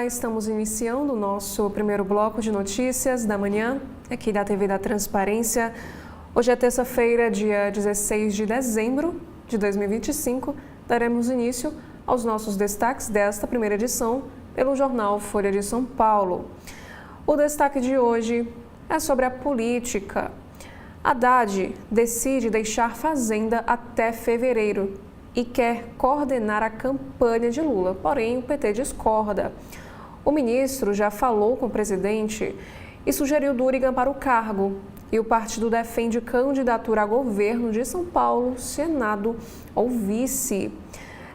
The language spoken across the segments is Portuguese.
Olá, estamos iniciando o nosso primeiro bloco de notícias da manhã, aqui da TV da Transparência. Hoje é terça-feira, dia 16 de dezembro de 2025. Daremos início aos nossos destaques desta primeira edição pelo jornal Folha de São Paulo. O destaque de hoje é sobre a política. Haddad decide deixar Fazenda até fevereiro e quer coordenar a campanha de Lula, porém o PT discorda. O ministro já falou com o presidente e sugeriu Durigan para o cargo, e o partido defende candidatura a governo de São Paulo, Senado ou vice.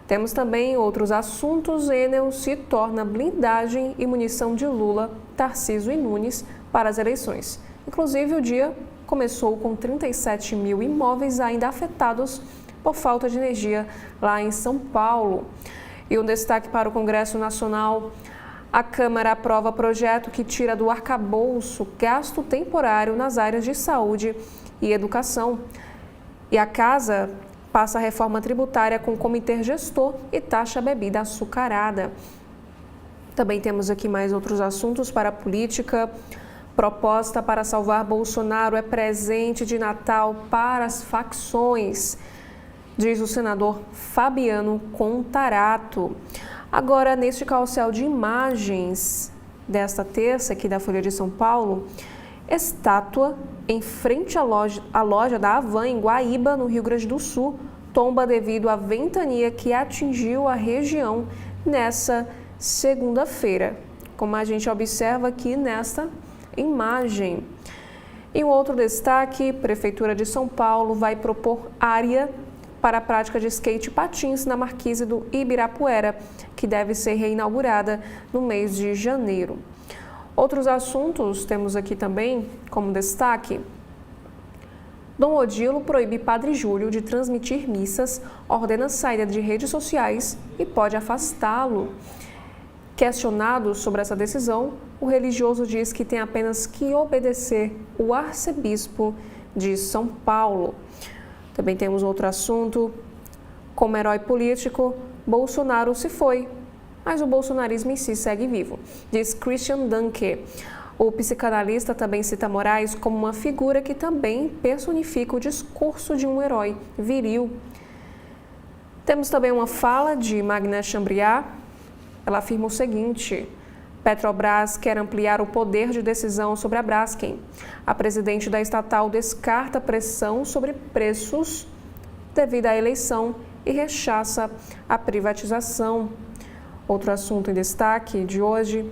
Temos também outros assuntos. Enel se torna blindagem e munição de Lula, Tarcísio e Nunes para as eleições. Inclusive, o dia começou com 37 mil imóveis ainda afetados por falta de energia lá em São Paulo. E um destaque para o Congresso Nacional: a Câmara aprova projeto que tira do arcabouço gasto temporário nas áreas de saúde e educação. E a Casa passa a reforma tributária com comitê gestor e taxa bebida açucarada. Também temos aqui mais outros assuntos para a política. Proposta para salvar Bolsonaro é presente de Natal para as facções, diz o senador Fabiano Contarato. Agora, neste carrossel de imagens desta terça aqui da Folha de São Paulo, estátua em frente à loja da Havan, em Guaíba, no Rio Grande do Sul, tomba devido à ventania que atingiu a região nessa segunda-feira, como a gente observa aqui nesta imagem. E um outro destaque: Prefeitura de São Paulo vai propor área para a prática de skate e patins na marquise do Ibirapuera, que deve ser reinaugurada no mês de janeiro. Outros assuntos temos aqui também como destaque: Dom Odilo proíbe Padre Júlio de transmitir missas, ordena saída de redes sociais e pode afastá-lo. Questionado sobre essa decisão, o religioso diz que tem apenas que obedecer o arcebispo de São Paulo. Também temos outro assunto: como herói político, Bolsonaro se foi, mas o bolsonarismo em si segue vivo, diz Christian Dunker. O psicanalista também cita Moraes como uma figura que também personifica o discurso de um herói viril. Temos também uma fala de Magna Chambriard. Ela afirma o seguinte: Petrobras quer ampliar o poder de decisão sobre a Braskem. A presidente da estatal descarta pressão sobre preços devido à eleição e rechaça a privatização. Outro assunto em destaque de hoje: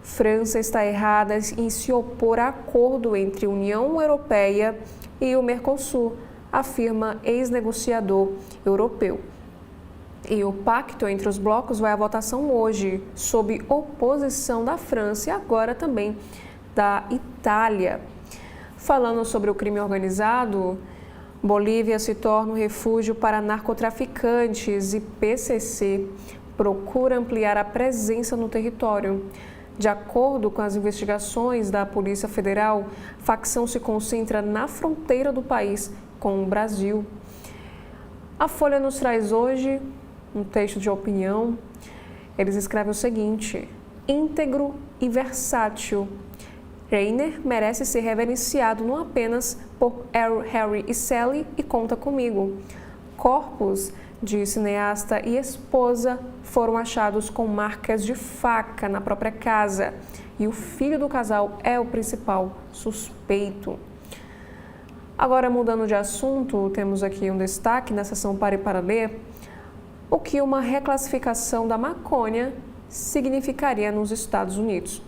França está errada em se opor a acordo entre a União Europeia e o Mercosul, afirma ex-negociador europeu. E o pacto entre os blocos vai à votação hoje, sob oposição da França e agora também da Itália. Falando sobre o crime organizado, Bolívia se torna um refúgio para narcotraficantes e PCC procura ampliar a presença no território. De acordo com as investigações da Polícia Federal, a facção se concentra na fronteira do país com o Brasil. A Folha nos traz hoje um texto de opinião. Eles escrevem o seguinte: íntegro e versátil, Reiner merece ser reverenciado não apenas por Harry e Sally e Conta Comigo. Corpos de cineasta e esposa foram achados com marcas de faca na própria casa e o filho do casal é o principal suspeito. Agora, mudando de assunto, temos aqui um destaque na seção Pare para Ler: o que uma reclassificação da maconha significaria nos Estados Unidos.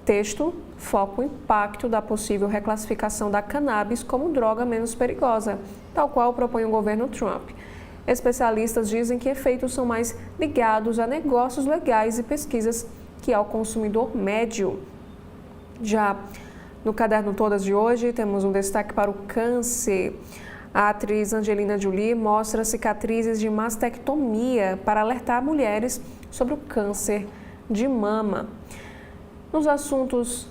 Texto foca o impacto da possível reclassificação da cannabis como droga menos perigosa, tal qual propõe o governo Trump. Especialistas dizem que efeitos são mais ligados a negócios legais e pesquisas que ao consumidor médio. Já no Caderno Todas de hoje, temos um destaque para o câncer. A atriz Angelina Jolie mostra cicatrizes de mastectomia para alertar mulheres sobre o câncer de mama. Nos assuntos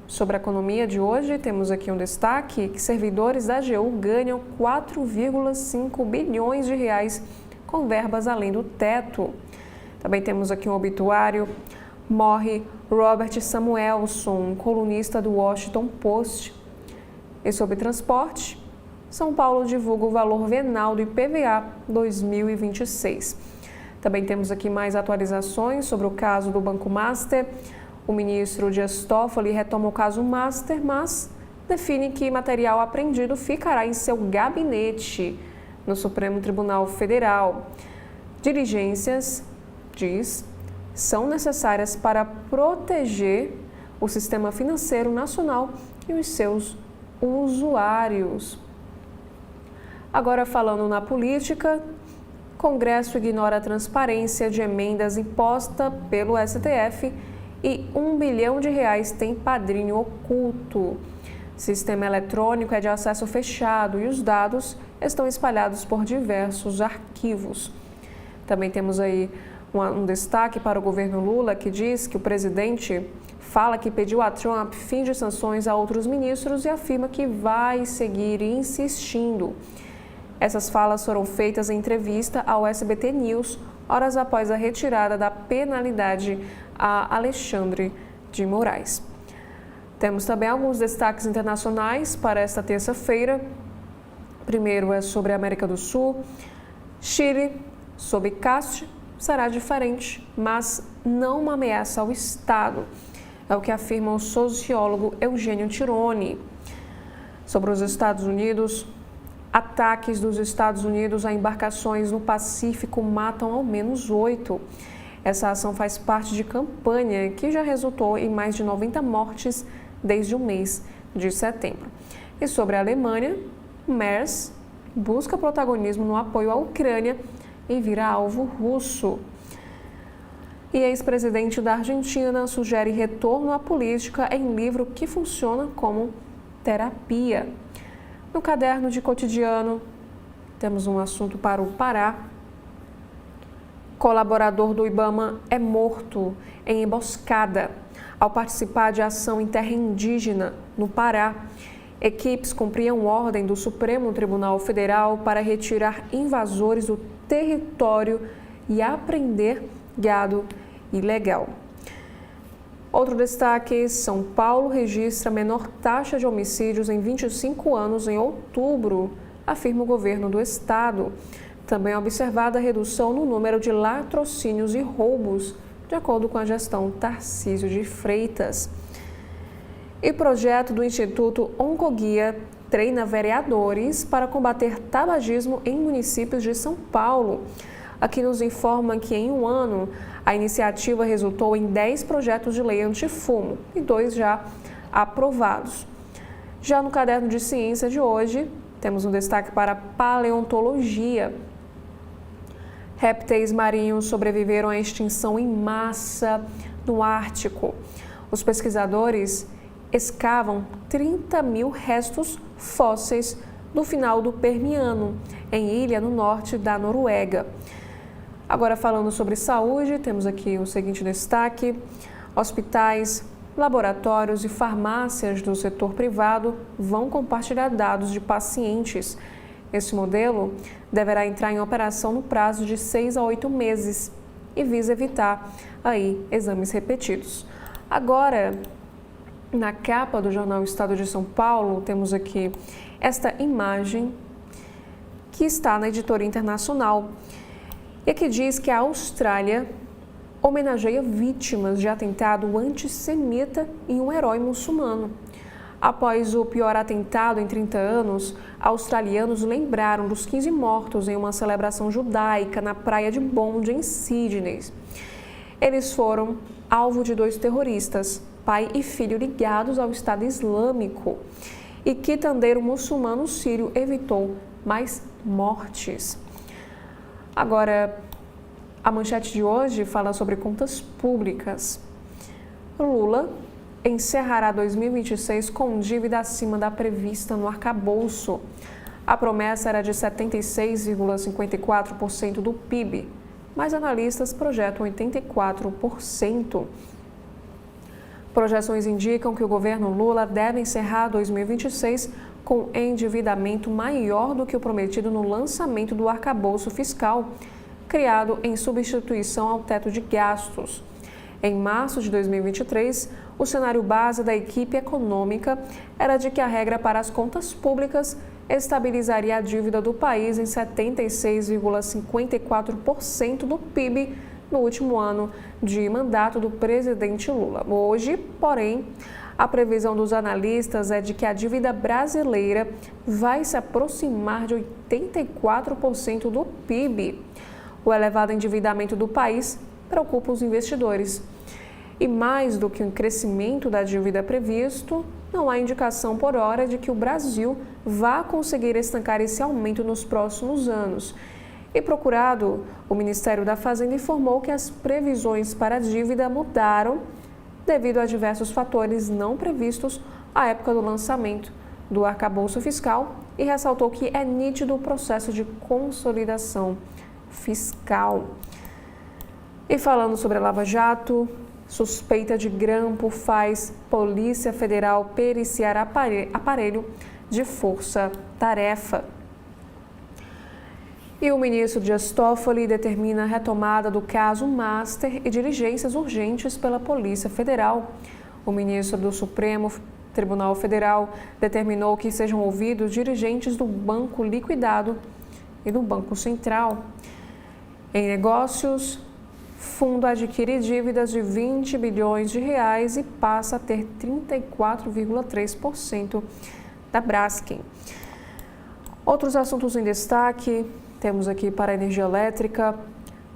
sobre a economia de hoje, temos aqui um destaque que servidores da AGU ganham 4,5 bilhões de reais com verbas além do teto. Também temos aqui um obituário: Morre Robert Samuelson, colunista do Washington Post. E sobre transporte, São Paulo divulga o valor venal do IPVA 2026. Também temos aqui mais atualizações sobre o caso do Banco Master. O ministro Dias Toffoli retoma o caso Master, mas define que material apreendido ficará em seu gabinete no Supremo Tribunal Federal. Diligências, diz, são necessárias para proteger o sistema financeiro nacional e os seus usuários. Agora, falando na política, Congresso ignora a transparência de emendas imposta pelo STF e R$1 bilhão tem padrinho oculto. Sistema eletrônico é de acesso fechado e os dados estão espalhados por diversos arquivos. Também temos aí um destaque para o governo Lula, que diz que o presidente fala que pediu a Trump fim de sanções a outros ministros e afirma que vai seguir insistindo. Essas falas foram feitas em entrevista ao SBT News, horas após a retirada da penalidade a Alexandre de Moraes. Temos também alguns destaques internacionais para esta terça-feira. Primeiro é sobre a América do Sul. Chile, sob Castro, será diferente, mas não uma ameaça ao Estado. É o que afirma o sociólogo Eugênio Tironi. Sobre os Estados Unidos, ataques dos Estados Unidos a embarcações no Pacífico matam ao menos 8. Essa ação faz parte de campanha que já resultou em mais de 90 mortes desde o mês de setembro. E sobre a Alemanha, Merz busca protagonismo no apoio à Ucrânia e vira alvo russo. E ex-presidente da Argentina sugere retorno à política em livro que funciona como terapia. No caderno de cotidiano, temos um assunto para o Pará. Colaborador do Ibama é morto em emboscada ao participar de ação em terra indígena no Pará. Equipes cumpriam ordem do Supremo Tribunal Federal para retirar invasores do território e apreender gado ilegal. Outro destaque, São Paulo registra menor taxa de homicídios em 25 anos em outubro, afirma o governo do estado. Também é observada a redução no número de latrocínios e roubos, de acordo com a gestão Tarcísio de Freitas. E projeto do Instituto Oncoguia treina vereadores para combater tabagismo em municípios de São Paulo. Aqui nos informa que em um ano a iniciativa resultou em 10 projetos de lei antifumo e 2 já aprovados. Já no caderno de ciência de hoje, temos um destaque para paleontologia. Répteis marinhos sobreviveram à extinção em massa no Ártico. Os pesquisadores escavam 30 mil restos fósseis do final do Permiano, em ilha no norte da Noruega. Agora, falando sobre saúde, temos aqui o seguinte destaque: hospitais, laboratórios e farmácias do setor privado vão compartilhar dados de pacientes. Esse modelo deverá entrar em operação no prazo de 6 a 8 meses e visa evitar aí exames repetidos. Agora, na capa do jornal Estado de São Paulo, temos aqui esta imagem que está na editoria internacional e que diz que a Austrália homenageia vítimas de atentado antissemita e um herói muçulmano. Após o pior atentado em 30 anos, australianos lembraram dos 15 mortos em uma celebração judaica na praia de Bondi, em Sydney. Eles foram alvo de 2 terroristas, pai e filho ligados ao Estado Islâmico, e quitandeiro muçulmano sírio evitou mais mortes. Agora, a manchete de hoje fala sobre contas públicas. Lula encerrará 2026 com dívida acima da prevista no arcabouço. A promessa era de 76,54% do PIB, mas analistas projetam 84%. Projeções indicam que o governo Lula deve encerrar 2026 com endividamento maior do que o prometido no lançamento do arcabouço fiscal, criado em substituição ao teto de gastos. Em março de 2023, o cenário base da equipe econômica era de que a regra para as contas públicas estabilizaria a dívida do país em 76,54% do PIB no último ano de mandato do presidente Lula. Hoje, porém, a previsão dos analistas é de que a dívida brasileira vai se aproximar de 84% do PIB. O elevado endividamento do país preocupa os investidores. E mais do que um crescimento da dívida previsto, não há indicação por hora de que o Brasil vá conseguir estancar esse aumento nos próximos anos. E procurado, o Ministério da Fazenda informou que as previsões para a dívida mudaram devido a diversos fatores não previstos à época do lançamento do arcabouço fiscal e ressaltou que é nítido o processo de consolidação fiscal. E falando sobre a Lava Jato, suspeita de grampo faz Polícia Federal periciar aparelho de força-tarefa. E o ministro Dias Toffoli determina a retomada do caso Master e diligências urgentes pela Polícia Federal. O ministro do Supremo Tribunal Federal determinou que sejam ouvidos dirigentes do Banco Liquidado e do Banco Central. Em negócios, fundo adquire dívidas de 20 bilhões de reais e passa a ter 34,3% da Braskem. Outros assuntos em destaque, temos aqui para a energia elétrica,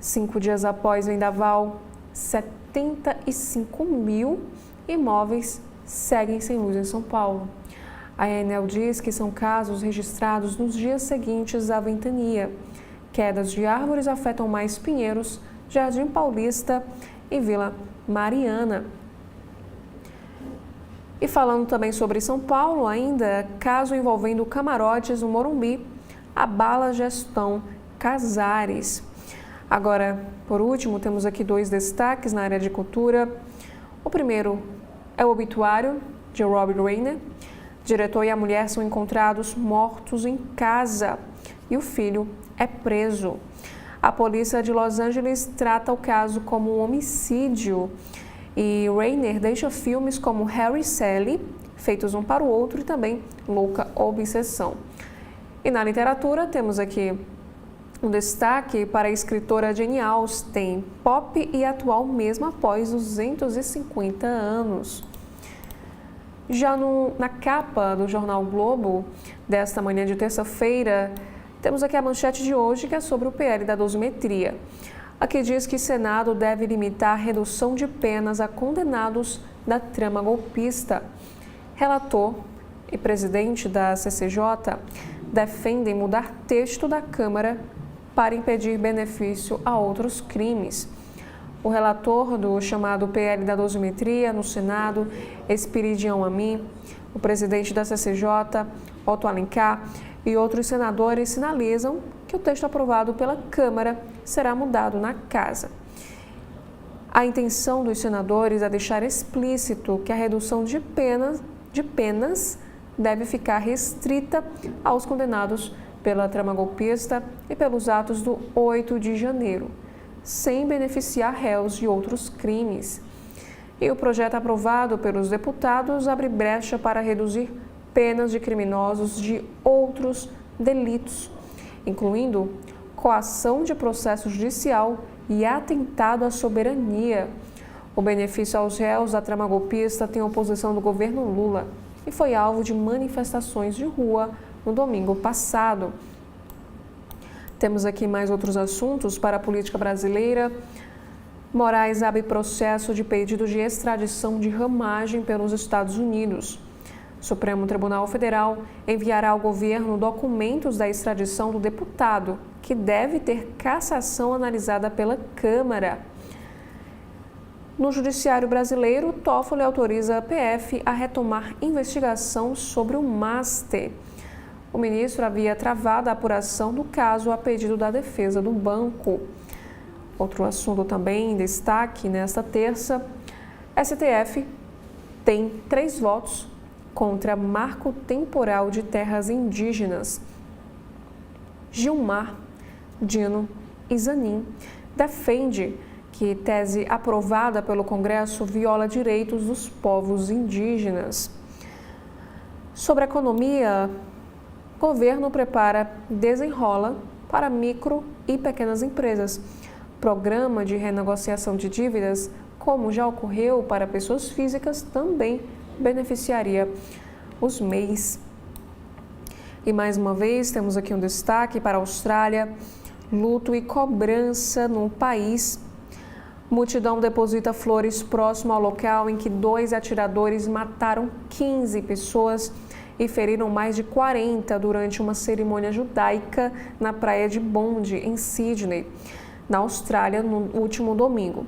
5 dias após vendaval, 75 mil imóveis seguem sem luz em São Paulo. A Enel diz que são casos registrados nos dias seguintes à ventania. Quedas de árvores afetam mais Pinheiros, Jardim Paulista e Vila Mariana. E falando também sobre São Paulo, ainda, caso envolvendo camarotes no Morumbi, abala a gestão Casares. Agora, por último, temos aqui 2 destaques na área de cultura. O primeiro é o obituário de Robbie Rayner. O diretor e a mulher são encontrados mortos em casa e o filho é preso. A polícia de Los Angeles trata o caso como um homicídio e Rayner deixa filmes como Harry e Sally, Feitos um para o Outro e também Louca Obsessão. E na literatura temos aqui um destaque para a escritora Jane Austen, pop e atual mesmo após 250 anos. Já na capa do jornal Globo, desta manhã de terça-feira, temos aqui a manchete de hoje, que é sobre o PL da dosimetria. Aqui diz que o Senado deve limitar a redução de penas a condenados da trama golpista. Relator e presidente da CCJ defendem mudar texto da Câmara para impedir benefício a outros crimes. O relator do chamado PL da dosimetria no Senado, Espiridião Amin, o presidente da CCJ, Otto Alencar, e outros senadores sinalizam que o texto aprovado pela Câmara será mudado na Casa. A intenção dos senadores é deixar explícito que a redução de penas deve ficar restrita aos condenados pela trama golpista e pelos atos do 8 de janeiro, sem beneficiar réus de outros crimes. E o projeto aprovado pelos deputados abre brecha para reduzir penas de criminosos de outros delitos, incluindo coação de processo judicial e atentado à soberania. O benefício aos réus da trama golpista tem oposição do governo Lula e foi alvo de manifestações de rua no domingo passado. Temos aqui mais outros assuntos para a política brasileira. Moraes abre processo de pedido de extradição de Ramagem pelos Estados Unidos. O Supremo Tribunal Federal enviará ao governo documentos da extradição do deputado, que deve ter cassação analisada pela Câmara. No Judiciário Brasileiro, Toffoli autoriza a PF a retomar investigação sobre o Master. O ministro havia travado a apuração do caso a pedido da defesa do banco. Outro assunto também em destaque nesta terça, STF tem 3 votos contra marco temporal de terras indígenas. Gilmar, Dino e Zanin defende que tese aprovada pelo Congresso viola direitos dos povos indígenas. Sobre a economia, o governo prepara desenrola para micro e pequenas empresas. Programa de renegociação de dívidas, como já ocorreu para pessoas físicas, também beneficiaria os MEIs. E mais uma vez temos aqui um destaque para a Austrália: luto e cobrança no país. Multidão deposita flores próximo ao local em que 2 atiradores mataram 15 pessoas e feriram mais de 40 durante uma cerimônia judaica na praia de Bondi, em Sydney, na Austrália, no último domingo.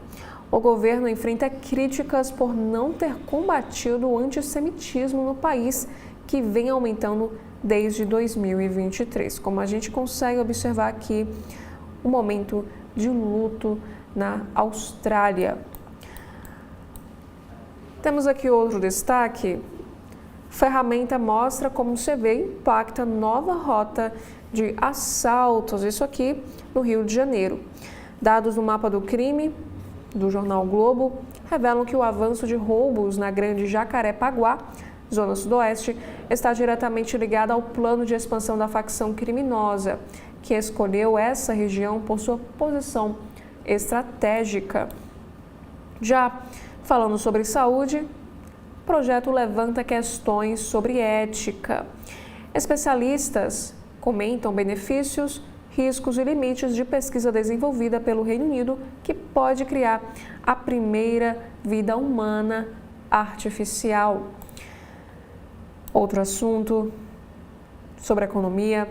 O governo enfrenta críticas por não ter combatido o antissemitismo no país, que vem aumentando desde 2023. Como a gente consegue observar aqui, um momento de luto na Austrália. Temos aqui outro destaque. Ferramenta mostra como o CV impacta nova rota de assaltos, isso aqui no Rio de Janeiro. Dados do mapa do crime do jornal Globo revelam que o avanço de roubos na Grande Jacarepaguá, zona sudoeste, está diretamente ligado ao plano de expansão da facção criminosa, que escolheu essa região por sua posição estratégica. Já falando sobre saúde, o projeto levanta questões sobre ética. Especialistas comentam benefícios, riscos e limites de pesquisa desenvolvida pelo Reino Unido, que pode criar a primeira vida humana artificial. Outro assunto sobre economia: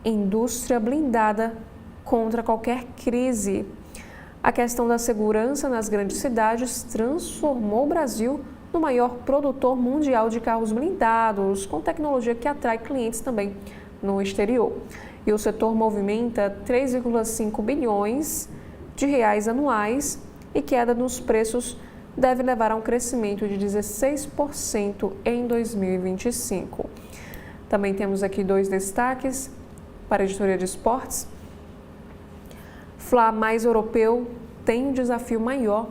indústria blindada contra qualquer crise. A questão da segurança nas grandes cidades transformou o Brasil no maior produtor mundial de carros blindados, com tecnologia que atrai clientes também no exterior. E o setor movimenta 3,5 bilhões de reais anuais, e queda nos preços deve levar a um crescimento de 16% em 2025. Também temos aqui 2 destaques para a editoria de esportes. Fla mais europeu tem um desafio maior.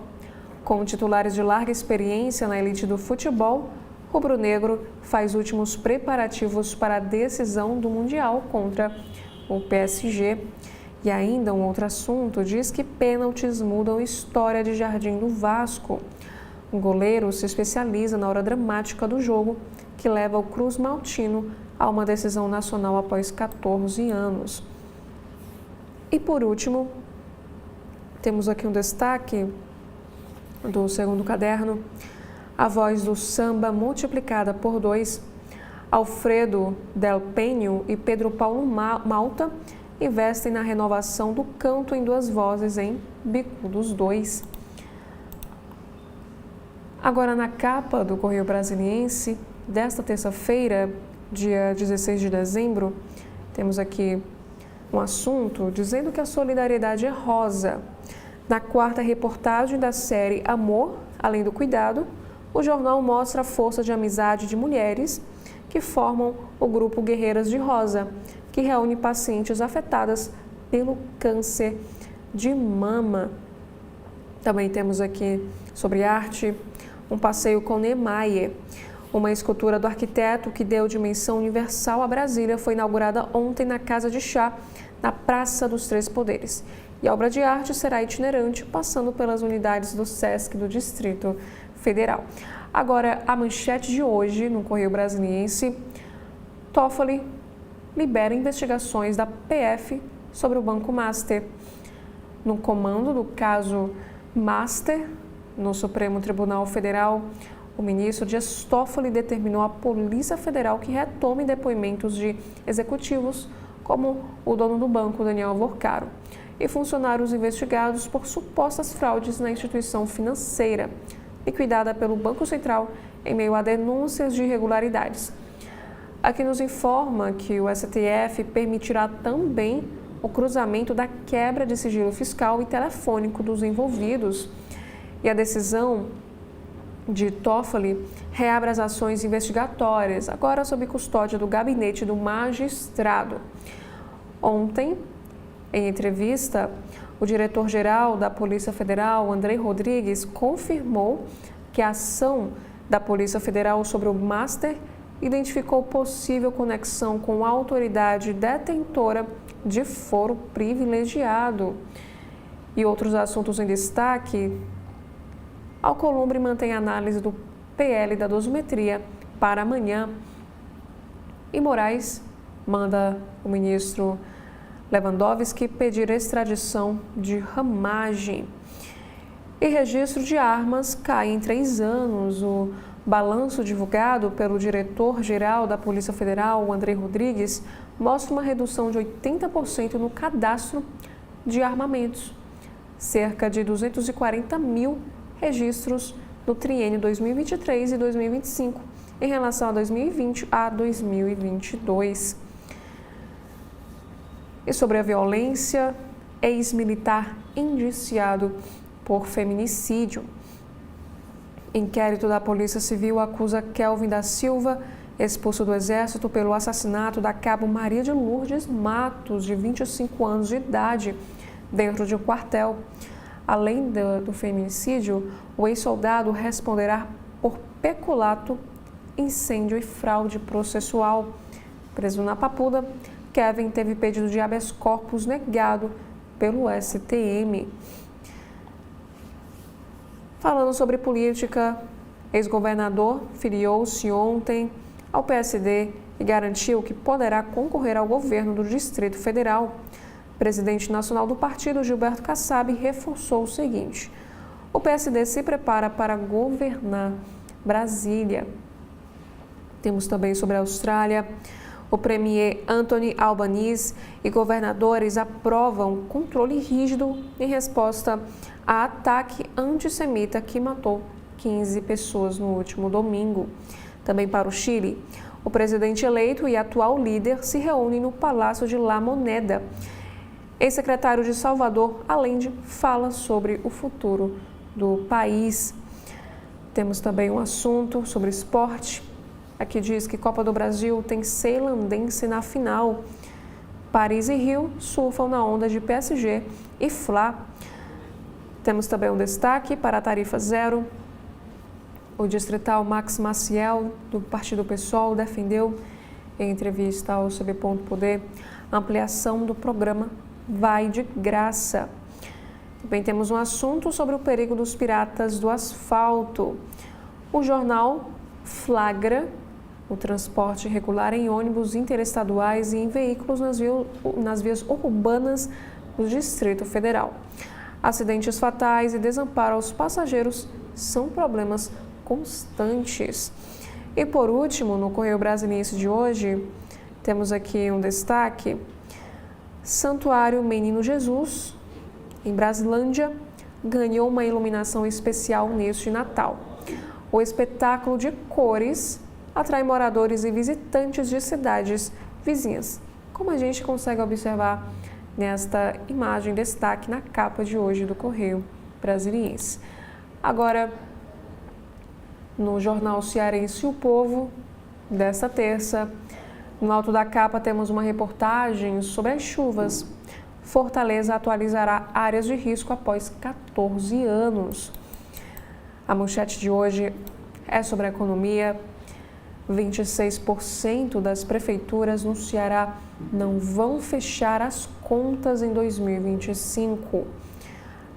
Com titulares de larga experiência na elite do futebol, o rubro-negro faz últimos preparativos para a decisão do Mundial contra o PSG. E ainda um outro assunto diz que pênaltis mudam a história de Jardim do Vasco. O goleiro se especializa na hora dramática do jogo, que leva o Cruz Maltino a uma decisão nacional após 14 anos. E por último, temos aqui um destaque do segundo caderno: a voz do samba multiplicada por 2. Alfredo Del Penho e Pedro Paulo Malta investem na renovação do canto em 2 vozes em Bicudos 2. Agora, na capa do Correio Brasiliense desta terça-feira, dia 16 de dezembro, temos aqui um assunto dizendo que a solidariedade é rosa. Na 4ª reportagem da série Amor, Além do Cuidado, o jornal mostra a força de amizade de mulheres que formam o grupo Guerreiras de Rosa, que reúne pacientes afetadas pelo câncer de mama. Também temos aqui sobre arte um passeio com Niemeyer. Uma escultura do arquiteto que deu dimensão universal a Brasília foi inaugurada ontem na Casa de Chá, na Praça dos Três Poderes. E a obra de arte será itinerante, passando pelas unidades do SESC do Distrito Federal. Agora, a manchete de hoje no Correio Brasiliense: Toffoli libera investigações da PF sobre o Banco Master. No comando do caso Master, no Supremo Tribunal Federal, o ministro Dias Toffoli determinou à Polícia Federal que retome depoimentos de executivos, como o dono do banco, Daniel Alvorcaro, e funcionários investigados por supostas fraudes na instituição financeira, liquidada pelo Banco Central em meio a denúncias de irregularidades. Aqui nos informa que o STF permitirá também o cruzamento da quebra de sigilo fiscal e telefônico dos envolvidos. E a decisão de Toffoli reabre as ações investigatórias, agora sob custódia do gabinete do magistrado. Ontem, em entrevista, O diretor-geral da Polícia Federal, Andrei Rodrigues, confirmou que a ação da Polícia Federal sobre o Master identificou possível conexão com a autoridade detentora de foro privilegiado. E outros assuntos em destaque: Alcolumbre mantém análise do PL da dosimetria para amanhã. E Moraes manda o ministro Lewandowski pedir extradição de Ramagem. E registro de armas cai em 3 anos. O balanço divulgado pelo diretor-geral da Polícia Federal, Andrei Rodrigues, mostra uma redução de 80% no cadastro de armamentos. Cerca de 240 mil registros no triênio 2023 e 2025, em relação a 2020 a 2022. E sobre a violência, ex-militar indiciado por feminicídio. Inquérito da Polícia Civil acusa Kelvin da Silva, expulso do Exército, pelo assassinato da cabo Maria de Lourdes Matos, de 25 anos de idade, dentro de um quartel. Além do feminicídio, o ex-soldado responderá por peculato, incêndio e fraude processual. Preso na Papuda, Kevin teve pedido de habeas corpus negado pelo STM. Falando sobre política, ex-governador filiou-se ontem ao PSD e garantiu que poderá concorrer ao governo do Distrito Federal. O presidente nacional do partido, Gilberto Kassab, reforçou o seguinte: o PSD se prepara para governar Brasília. Temos também sobre a Austrália. O premier Anthony Albanese e governadores aprovam controle rígido em resposta a ataque antissemita que matou 15 pessoas no último domingo. Também para o Chile, o presidente eleito e atual líder se reúnem no Palácio de La Moneda. Ex-secretário de Salvador Allende fala sobre o futuro do país. Temos também um assunto sobre esporte. Aqui diz que Copa do Brasil tem ceilandense na final. Paris e Rio surfam na onda de PSG e Fla. Temos também um destaque para a tarifa zero. O distrital Max Maciel, do Partido PSOL, defendeu, em entrevista ao CB Poder, a ampliação do programa Vai de Graça. Também temos um assunto sobre o perigo dos piratas do asfalto. O jornal flagra o transporte irregular em ônibus interestaduais e em veículos nas vias urbanas do Distrito Federal. Acidentes fatais e desamparo aos passageiros são problemas constantes. E por último, no Correio Brasiliense de hoje, temos aqui um destaque: Santuário Menino Jesus, em Braslândia, ganhou uma iluminação especial neste Natal. O espetáculo de cores atrai moradores e visitantes de cidades vizinhas, como a gente consegue observar nesta imagem destaque na capa de hoje do Correio Brasiliense. Agora, no jornal cearense O Povo, desta terça, no alto da capa temos uma reportagem sobre as chuvas. Fortaleza atualizará áreas de risco após 14 anos. A manchete de hoje é sobre a economia. 26% das prefeituras no Ceará não vão fechar as contas em 2025.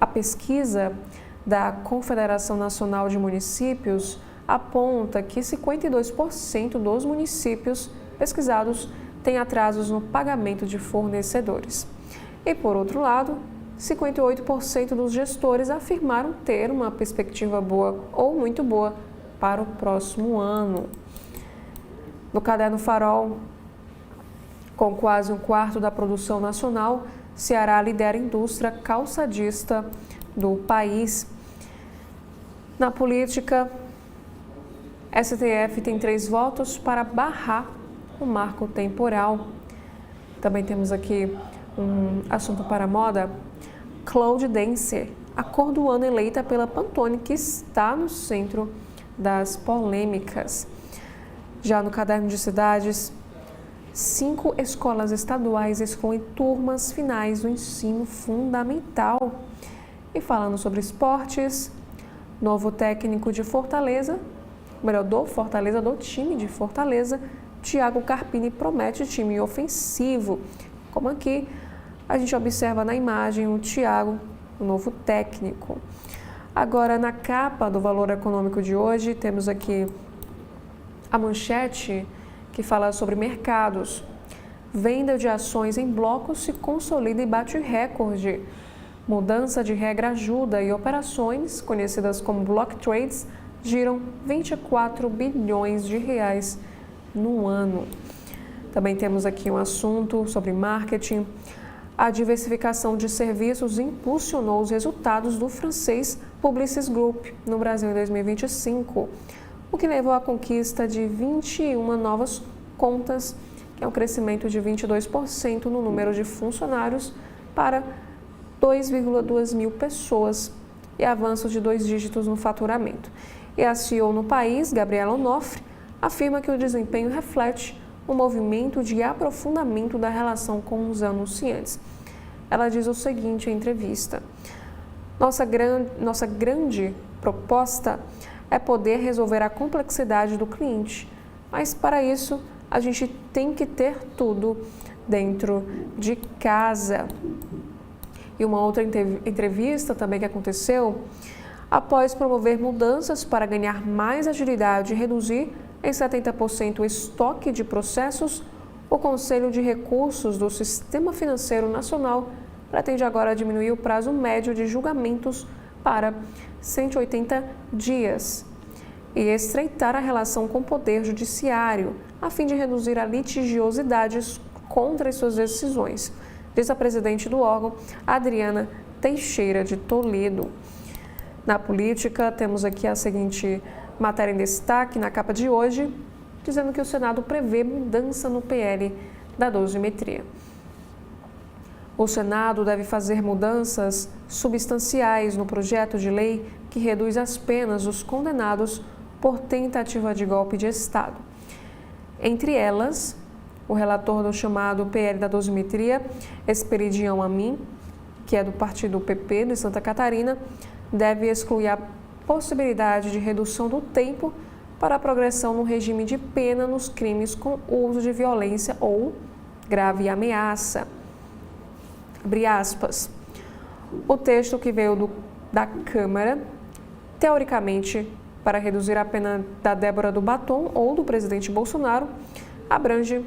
A pesquisa da Confederação Nacional de Municípios aponta que 52% dos municípios pesquisados têm atrasos no pagamento de fornecedores. E, por outro lado, 58% dos gestores afirmaram ter uma perspectiva boa ou muito boa para o próximo ano. No Caderno Farol, com quase um quarto da produção nacional, Ceará lidera a indústria calçadista do país. Na política, STF tem 3 votos para barrar o marco temporal. Também temos aqui um assunto para a moda. Cloud Dancer, a cor do ano eleita pela Pantone, que está no centro das polêmicas. Já no Caderno de Cidades, 5 escolas estaduais excluem turmas finais do ensino fundamental. E falando sobre esportes, novo técnico de Fortaleza, do time de Fortaleza, Thiago Carpini promete time ofensivo. Como aqui a gente observa na imagem o Thiago, o novo técnico. Agora, na capa do Valor Econômico de hoje, temos aqui a manchete que fala sobre mercados. Venda de ações em blocos se consolida e bate recorde. Mudança de regra ajuda e operações, conhecidas como block trades, giram 24 bilhões de reais no ano. Também temos aqui um assunto sobre marketing. A diversificação de serviços impulsionou os resultados do francês Publicis Group no Brasil em 2025, o que levou à conquista de 21 novas contas, que é um crescimento de 22% no número de funcionários para 2,2 mil pessoas e avanço de 2 dígitos no faturamento. E a CEO no país, Gabriela Onofre, afirma que o desempenho reflete um movimento de aprofundamento da relação com os anunciantes. Ela diz o seguinte em entrevista: Nossa grande proposta é poder resolver a complexidade do cliente, mas para isso a gente tem que ter tudo dentro de casa. E uma outra entrevista também que aconteceu, após promover mudanças para ganhar mais agilidade e reduzir em 70% o estoque de processos, o Conselho de Recursos do Sistema Financeiro Nacional pretende agora diminuir o prazo médio de julgamentos para 180 dias e estreitar a relação com o Poder Judiciário, a fim de reduzir a litigiosidade contra as suas decisões, diz a presidente do órgão, Adriana Teixeira de Toledo. Na política, temos aqui a seguinte matéria em destaque na capa de hoje, dizendo que o Senado prevê mudança no PL da dosimetria. O Senado deve fazer mudanças substanciais no projeto de lei que reduz as penas dos condenados por tentativa de golpe de Estado. Entre elas, o relator do chamado PL da dosimetria, Esperidião Amin, que é do partido PP de Santa Catarina, deve excluir a possibilidade de redução do tempo para a progressão no regime de pena nos crimes com uso de violência ou grave ameaça. Abre aspas. O texto que veio da Câmara, teoricamente, para reduzir a pena da Débora do Batom ou do presidente Bolsonaro, abrange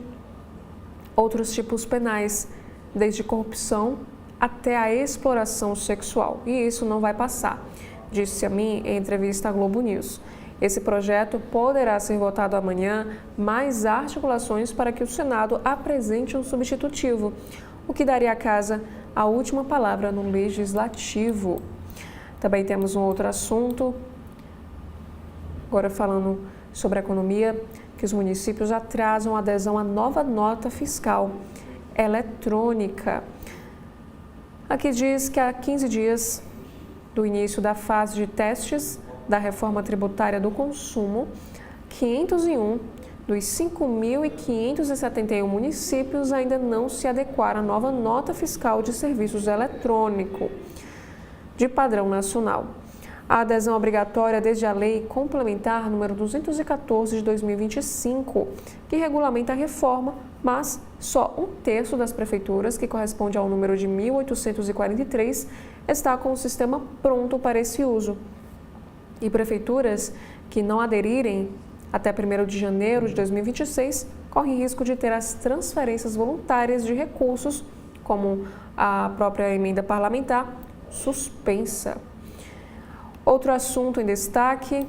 outros tipos penais, desde corrupção até a exploração sexual. E isso não vai passar, disse a mim em entrevista à Globo News. Esse projeto poderá ser votado amanhã, mais articulações para que o Senado apresente um substitutivo, o que daria à Casa a última palavra no Legislativo. Também temos um outro assunto, agora falando sobre a economia, que os municípios atrasam a adesão à nova nota fiscal eletrônica. Aqui diz que há 15 dias do início da fase de testes da reforma tributária do consumo, 501 dos 5.571 municípios ainda não se adequaram à nova nota fiscal de serviços eletrônicos de padrão nacional. A adesão obrigatória desde a Lei Complementar número 214 de 2025, que regulamenta a reforma, mas só 1/3 das prefeituras, que corresponde ao número de 1.843, está com o sistema pronto para esse uso. E prefeituras que não aderirem até 1º de janeiro de 2026 correm risco de ter as transferências voluntárias de recursos, como a própria emenda parlamentar, suspensa. Outro assunto em destaque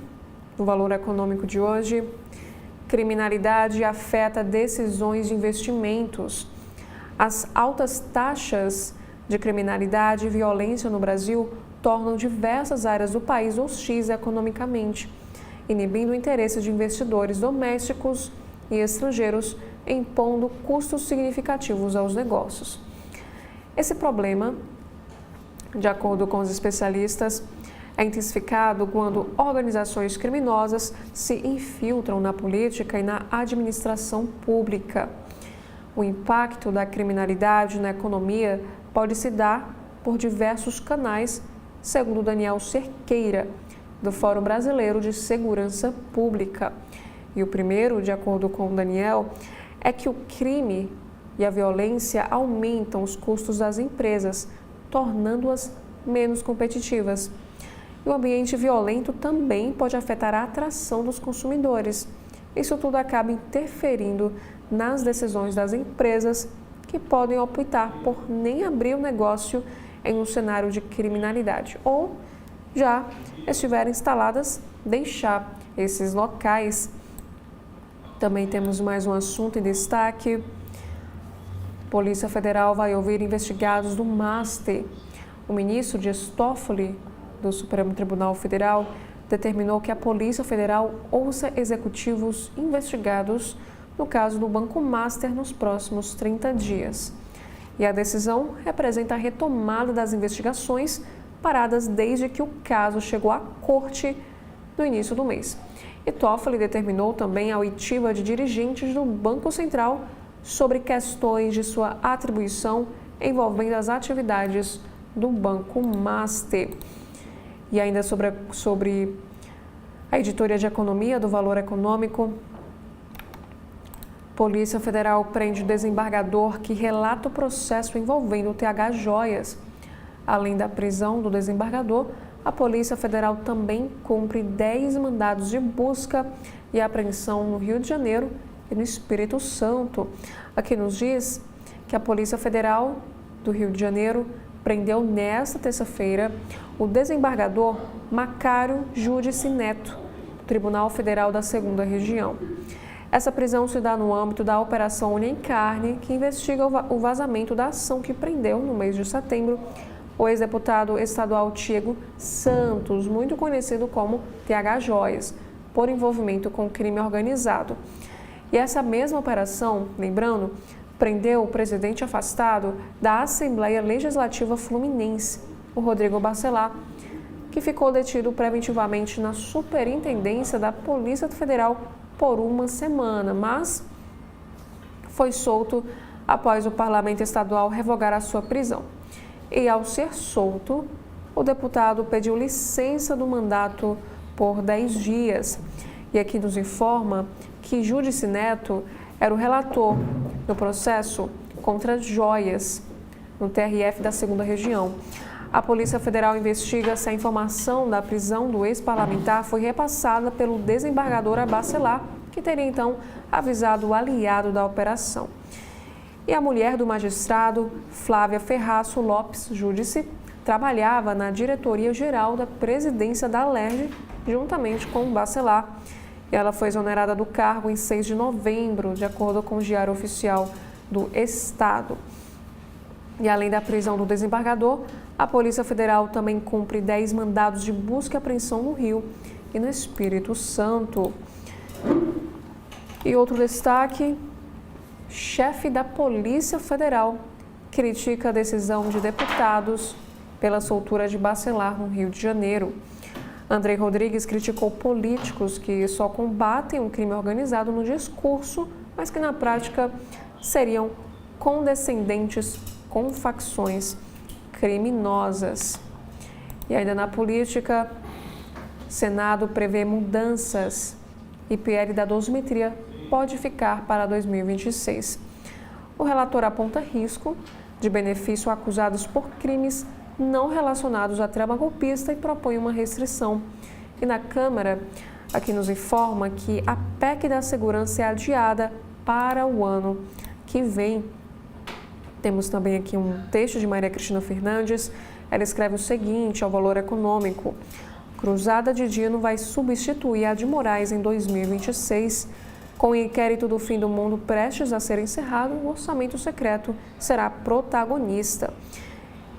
no Valor Econômico de hoje: criminalidade afeta decisões de investimentos. As altas taxas de criminalidade e violência no Brasil tornam diversas áreas do país hostis economicamente, inibindo o interesse de investidores domésticos e estrangeiros, impondo custos significativos aos negócios. Esse problema, de acordo com os especialistas, é intensificado quando organizações criminosas se infiltram na política e na administração pública. O impacto da criminalidade na economia pode se dar por diversos canais, segundo Daniel Cerqueira, do Fórum Brasileiro de Segurança Pública. E o primeiro, de acordo com o Daniel, é que o crime e a violência aumentam os custos das empresas, tornando-as menos competitivas. E o ambiente violento também pode afetar a atração dos consumidores. Isso tudo acaba interferindo nas decisões das empresas, que podem optar por nem abrir o negócio em um cenário de criminalidade ou, já estiverem instaladas, deixar esses locais. Também temos mais um assunto em destaque. Polícia Federal vai ouvir investigados do MASTE. O ministro Dias Toffoli, do Supremo Tribunal Federal, determinou que a Polícia Federal ouça executivos investigados no caso do Banco Master nos próximos 30 dias. E a decisão representa a retomada das investigações paradas desde que o caso chegou à corte no início do mês. E Toffoli determinou também a oitiva de dirigentes do Banco Central sobre questões de sua atribuição envolvendo as atividades do Banco Master. E ainda sobre a editoria de economia do Valor Econômico, Polícia Federal prende o desembargador que relata o processo envolvendo o TH Joias. Além da prisão do desembargador, a Polícia Federal também cumpre 10 mandados de busca e apreensão no Rio de Janeiro e no Espírito Santo. Aqui nos diz que a Polícia Federal do Rio de Janeiro prendeu nesta terça-feira o desembargador Macário Júdice Neto, do Tribunal Federal da 2ª Região. Essa prisão se dá no âmbito da Operação Unha em Carne, que investiga o vazamento da ação que prendeu, no mês de setembro, o ex-deputado estadual Tiago Santos, muito conhecido como TH Joias, por envolvimento com crime organizado. E essa mesma operação, lembrando, prendeu o presidente afastado da Assembleia Legislativa Fluminense, o Rodrigo Bacelar, que ficou detido preventivamente na Superintendência da Polícia Federal por uma semana, mas foi solto após o Parlamento Estadual revogar a sua prisão. E ao ser solto, o deputado pediu licença do mandato por 10 dias. E aqui nos informa que Júdice Neto era o relator no processo contra Joias, no TRF da 2ª Região. A Polícia Federal investiga se a informação da prisão do ex-parlamentar foi repassada pelo desembargador Bacelar, que teria então avisado o aliado da operação. E a mulher do magistrado, Flávia Ferraço Lopes Júdice, trabalhava na diretoria-geral da presidência da Alerj, juntamente com Bacelar. E ela foi exonerada do cargo em 6 de novembro, de acordo com o Diário Oficial do Estado. E além da prisão do desembargador, a Polícia Federal também cumpre 10 mandados de busca e apreensão no Rio e no Espírito Santo. E outro destaque: chefe da Polícia Federal critica a decisão de deputados pela soltura de Bacelar no Rio de Janeiro. Andrei Rodrigues criticou políticos que só combatem o crime organizado no discurso, mas que na prática seriam condescendentes com facções criminosas. E ainda na política, Senado prevê mudanças e PL da dosimetria pode ficar para 2026. O relator aponta risco de benefício a acusados por crimes não relacionados à trama golpista e propõe uma restrição. E na Câmara, aqui nos informa que a PEC da segurança é adiada para o ano que vem. Temos também aqui um texto de Maria Cristina Fernandes. Ela escreve o seguinte ao Valor Econômico: Cruzada de Dino vai substituir a de Moraes em 2026. Com o inquérito do fim do mundo prestes a ser encerrado, o orçamento secreto será protagonista.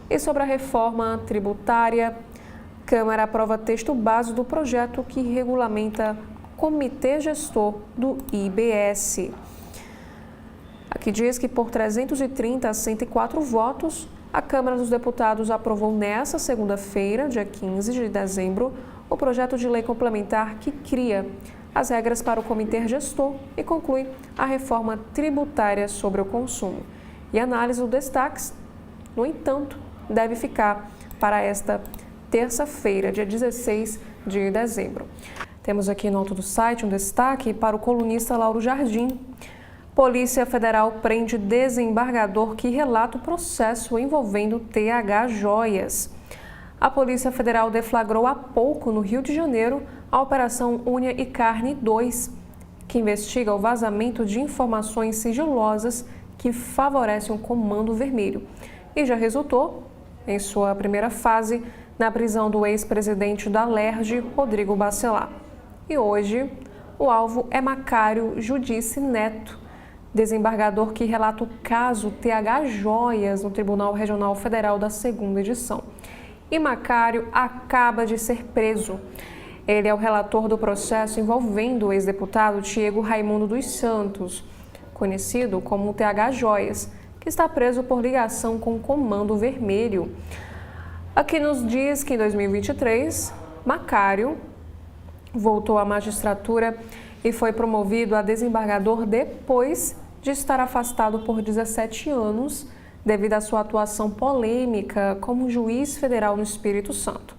E sobre a reforma tributária, Câmara aprova texto base do projeto que regulamenta Comitê Gestor do IBS. Aqui diz que por 330 a 104 votos, a Câmara dos Deputados aprovou nesta segunda-feira, dia 15 de dezembro, o projeto de lei complementar que cria as regras para o comitê gestor e conclui a reforma tributária sobre o consumo. E a análise dos destaques, no entanto, deve ficar para esta terça-feira, dia 16 de dezembro. Temos aqui no alto do site um destaque para o colunista Lauro Jardim. Polícia Federal prende desembargador que relata o processo envolvendo TH Joias. A Polícia Federal deflagrou há pouco, no Rio de Janeiro, a Operação Unha e Carne 2, que investiga o vazamento de informações sigilosas que favorecem o Comando Vermelho, e já resultou, em sua primeira fase, na prisão do ex-presidente da Alerj, Rodrigo Bacelar. E hoje, o alvo é Macário Judice Neto, desembargador que relata o caso TH Joias no Tribunal Regional Federal da 2ª edição. E Macário acaba de ser preso. Ele é o relator do processo envolvendo o ex-deputado Diego Raimundo dos Santos, conhecido como TH Joias, que está preso por ligação com o Comando Vermelho. Aqui nos diz que em 2023, Macário voltou à magistratura e foi promovido a desembargador depois de estar afastado por 17 anos devido à sua atuação polêmica como juiz federal no Espírito Santo.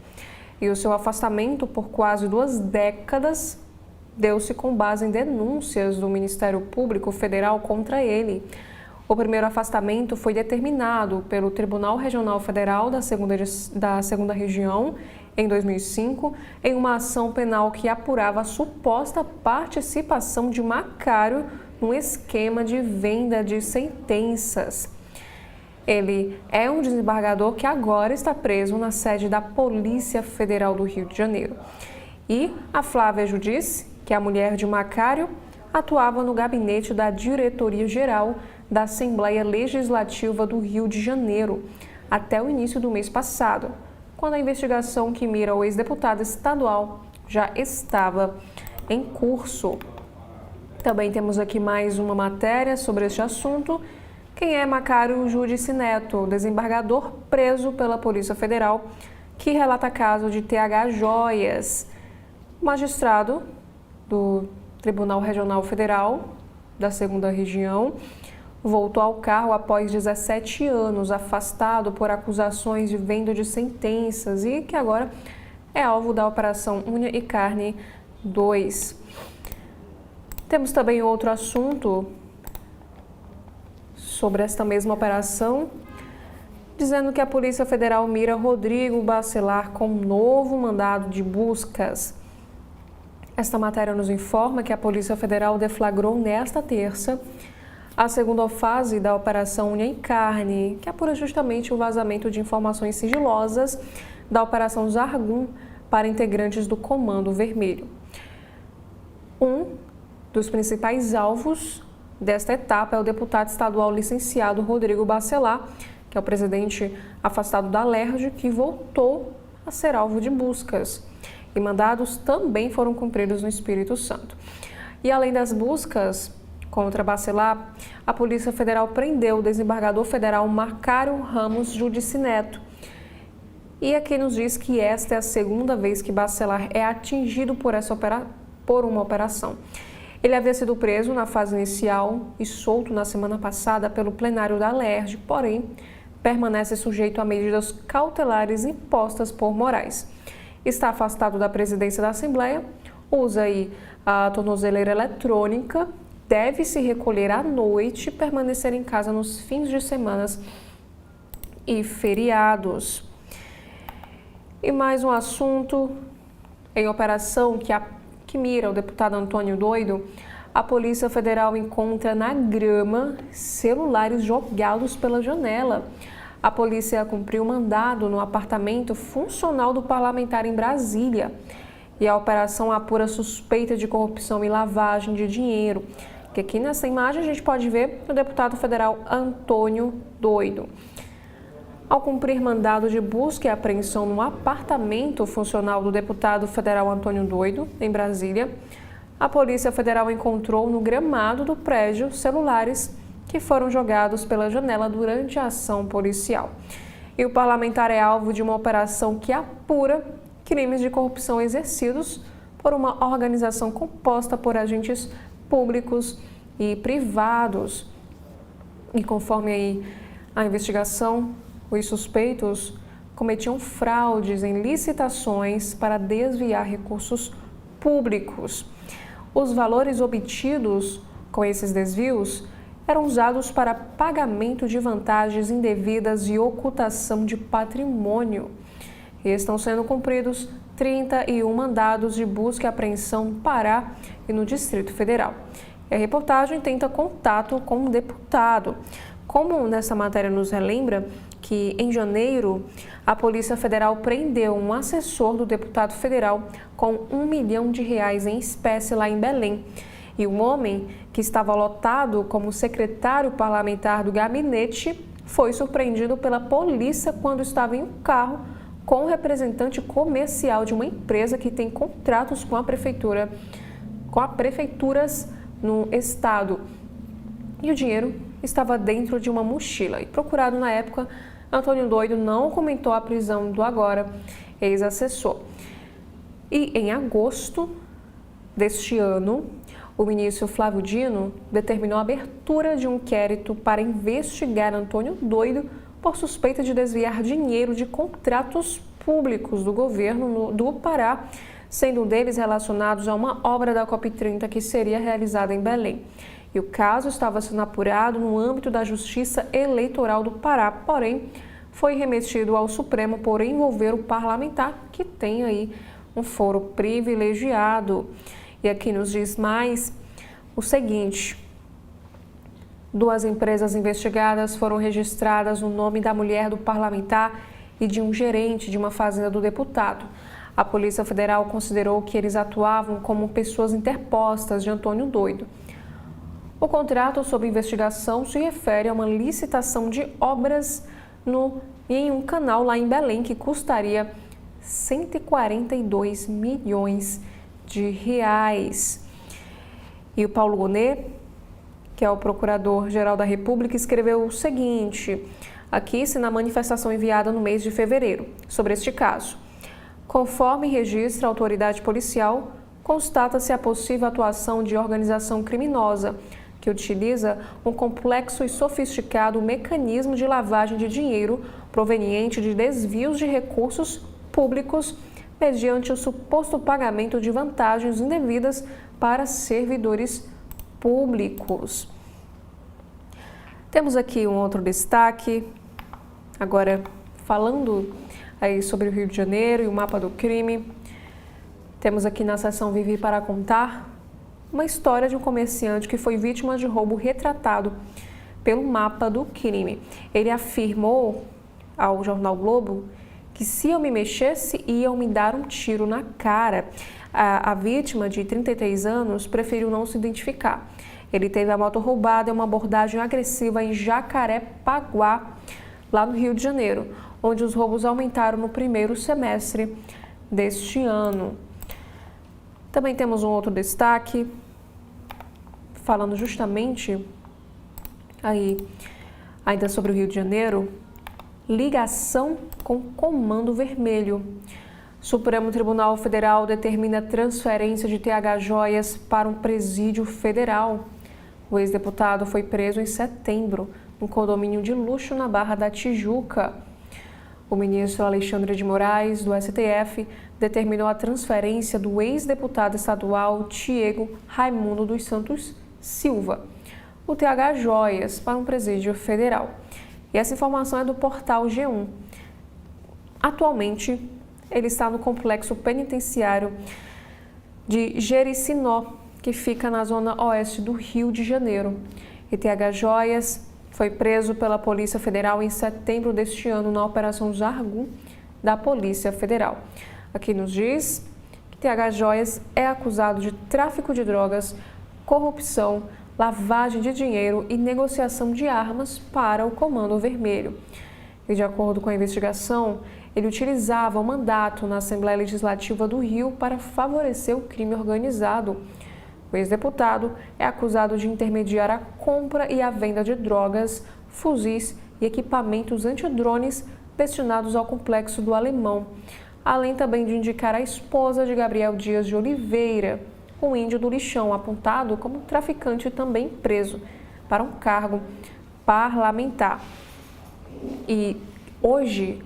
E o seu afastamento por quase 2 décadas deu-se com base em denúncias do Ministério Público Federal contra ele. O primeiro afastamento foi determinado pelo Tribunal Regional Federal da 2ª Região em 2005, em uma ação penal que apurava a suposta participação de Macário num esquema de venda de sentenças. Ele é um desembargador que agora está preso na sede da Polícia Federal do Rio de Janeiro. E a Flávia Judice, que é a mulher de Macário, atuava no gabinete da Diretoria-Geral da Assembleia Legislativa do Rio de Janeiro até o início do mês passado, quando a investigação que mira o ex-deputado estadual já estava em curso. Também temos aqui mais uma matéria sobre este assunto. Quem é Macário Judice Neto, desembargador preso pela Polícia Federal, que relata caso de TH Joias. O magistrado do Tribunal Regional Federal da 2ª Região voltou ao cargo após 17 anos, afastado por acusações de venda de sentenças e que agora é alvo da Operação Unha e Carne 2. Temos também outro assunto sobre esta mesma operação, dizendo que a Polícia Federal mira Rodrigo Bacelar com um novo mandado de buscas. Esta matéria nos informa que a Polícia Federal deflagrou nesta terça a 2ª fase da Operação Unha e Carne, que apura justamente o vazamento de informações sigilosas da Operação Zargum para integrantes do Comando Vermelho. Um dos principais alvos desta etapa é o deputado estadual licenciado Rodrigo Bacelar, que é o presidente afastado da Alerj, que voltou a ser alvo de buscas. E mandados também foram cumpridos no Espírito Santo. E além das buscas contra Bacelar, a Polícia Federal prendeu o desembargador federal Macário Ramos Judice Neto. E aqui nos diz que esta é a 2ª vez que Bacelar é atingido por uma operação. Ele havia sido preso na fase inicial e solto na semana passada pelo plenário da Alerj, porém, permanece sujeito a medidas cautelares impostas por Moraes. Está afastado da presidência da Assembleia, usa aí a tornozeleira eletrônica, deve se recolher à noite e permanecer em casa nos fins de semana e feriados. E mais um assunto em operação que mira o deputado Antônio Doido, a Polícia Federal encontra na grama celulares jogados pela janela. A polícia cumpriu mandado no apartamento funcional do parlamentar em Brasília. E a operação apura suspeita de corrupção e lavagem de dinheiro. Que aqui nessa imagem a gente pode ver o deputado federal Antônio Doido. Ao cumprir mandado de busca e apreensão no apartamento funcional do deputado federal Antônio Doido, em Brasília, a Polícia Federal encontrou no gramado do prédio celulares que foram jogados pela janela durante a ação policial. E o parlamentar é alvo de uma operação que apura crimes de corrupção exercidos por uma organização composta por agentes públicos e privados. E conforme aí a investigação, os suspeitos cometiam fraudes em licitações para desviar recursos públicos. Os valores obtidos com esses desvios eram usados para pagamento de vantagens indevidas e ocultação de patrimônio. E estão sendo cumpridos 31 mandados de busca e apreensão no Pará e no Distrito Federal. E a reportagem tenta contato com o deputado. Como nessa matéria nos relembra que em janeiro a Polícia Federal prendeu um assessor do deputado federal com R$1 milhão em espécie lá em Belém. E um homem que estava lotado como secretário parlamentar do gabinete foi surpreendido pela polícia quando estava em um carro com um representante comercial de uma empresa que tem contratos com a prefeitura, com as prefeituras no estado. E o dinheiro estava dentro de uma mochila. E procurado na época, Antônio Doido não comentou a prisão do agora ex-assessor. E em agosto deste ano, o ministro Flávio Dino determinou a abertura de um inquérito para investigar Antônio Doido por suspeita de desviar dinheiro de contratos públicos do governo do Pará, sendo um deles relacionados a uma obra da COP30 que seria realizada em Belém. E o caso estava sendo apurado no âmbito da Justiça Eleitoral do Pará, porém foi remetido ao Supremo por envolver o parlamentar, que tem aí um foro privilegiado. E aqui nos diz mais o seguinte: 2 empresas investigadas foram registradas no nome da mulher do parlamentar e de um gerente de uma fazenda do deputado. A Polícia Federal considerou que eles atuavam como pessoas interpostas de Antônio Doido. O contrato sob investigação se refere a uma licitação de obras em um canal lá em Belém que custaria R$142 milhões. E o Paulo Gonet, que é o Procurador-Geral da República, escreveu o seguinte, aqui na manifestação enviada no mês de fevereiro, sobre este caso. Conforme registra a autoridade policial, constata-se a possível atuação de organização criminosa, que utiliza um complexo e sofisticado mecanismo de lavagem de dinheiro proveniente de desvios de recursos públicos mediante o suposto pagamento de vantagens indevidas para servidores públicos. Temos aqui um outro destaque, agora falando aí sobre o Rio de Janeiro e o mapa do crime. Temos aqui na seção Vivi para contar uma história de um comerciante que foi vítima de roubo retratado pelo mapa do crime. Ele afirmou ao jornal Globo que se eu me mexesse, iam me dar um tiro na cara. A vítima, de 33 anos, preferiu não se identificar. Ele teve a moto roubada em uma abordagem agressiva em Jacarepaguá, lá no Rio de Janeiro, onde os roubos aumentaram no primeiro semestre deste ano. Também temos um outro destaque, falando justamente aí, ainda sobre o Rio de Janeiro, ligação com Comando Vermelho. Supremo Tribunal Federal determina transferência de TH Joias para um presídio federal. O ex-deputado foi preso em setembro, num condomínio de luxo na Barra da Tijuca. O ministro Alexandre de Moraes, do STF, determinou a transferência do ex-deputado estadual Diego Raimundo dos Santos Silva, o TH Joias, para um presídio federal. E essa informação é do portal G1. Atualmente, ele está no complexo penitenciário de Jericinó, que fica na zona oeste do Rio de Janeiro. E TH Joias foi preso pela Polícia Federal em setembro deste ano na Operação Jargum da Polícia Federal. Aqui nos diz que TH Joias é acusado de tráfico de drogas, corrupção, lavagem de dinheiro e negociação de armas para o Comando Vermelho. E de acordo com a investigação, ele utilizava o mandato na Assembleia Legislativa do Rio para favorecer o crime organizado. O ex-deputado é acusado de intermediar a compra e a venda de drogas, fuzis e equipamentos antidrones destinados ao Complexo do Alemão. além também de indicar a esposa de Gabriel Dias de Oliveira, o índio do Lixão, apontado como traficante também preso para um cargo parlamentar. E hoje,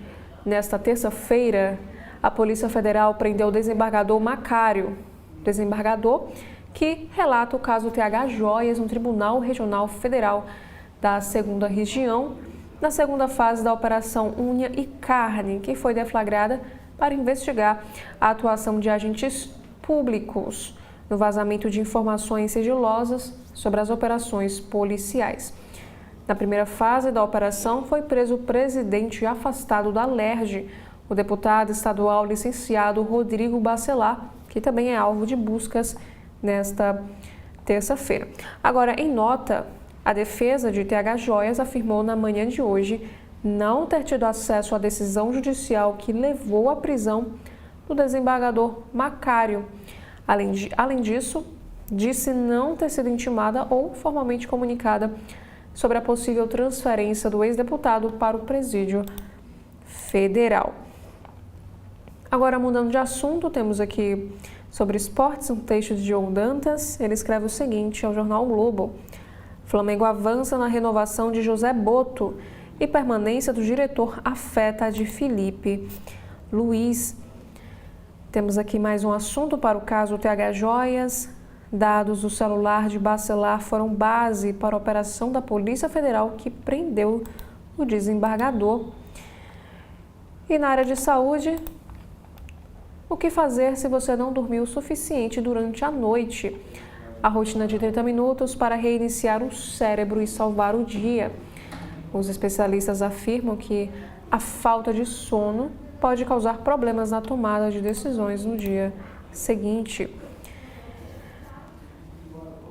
nesta terça-feira, a Polícia Federal prendeu o desembargador Macário, desembargador que relata o caso TH Joias no Tribunal Regional Federal da 2ª Região, na segunda fase da Operação Unha e Carne, que foi deflagrada para investigar a atuação de agentes públicos no vazamento de informações sigilosas sobre as operações policiais. Na primeira fase da operação, foi preso o presidente afastado da LERJ, o deputado estadual licenciado Rodrigo Bacelar, que também é alvo de buscas nesta terça-feira. Agora, em nota, a defesa de TH Joias afirmou na manhã de hoje não ter tido acesso à decisão judicial que levou à prisão do desembargador Macário. Além disso, disse não ter sido intimada ou formalmente comunicada sobre a possível transferência do ex-deputado para o presídio federal. Agora, mudando de assunto, temos aqui sobre esportes um texto de Diogo Dantas. Ele escreve o seguinte ao jornal o Globo: Flamengo avança na renovação de José Boto e permanência do diretor afeta a de Felipe Luiz. Temos aqui mais um assunto para o caso TH Joias. Dados do celular de Bacelar foram base para a operação da Polícia Federal que prendeu o desembargador. E na área de saúde, o que fazer se você não dormiu o suficiente durante a noite? A rotina de 30 minutos para reiniciar o cérebro e salvar o dia. Os especialistas afirmam que a falta de sono pode causar problemas na tomada de decisões no dia seguinte.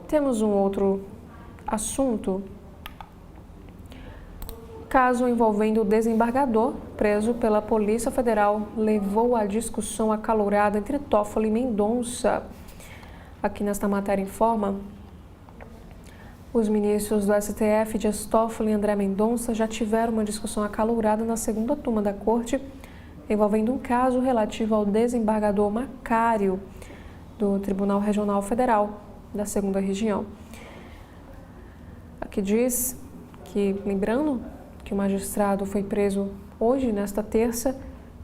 Temos um outro assunto. Caso envolvendo o desembargador preso pela Polícia Federal levou a discussão acalorada entre Toffoli e Mendonça. Aqui nesta matéria informa, os ministros do STF, Dias Toffoli e André Mendonça, já tiveram uma discussão acalorada na segunda turma da Corte, envolvendo um caso relativo ao desembargador Macário, do Tribunal Regional Federal da 2ª Região. Aqui diz que, lembrando que o magistrado foi preso hoje, nesta terça,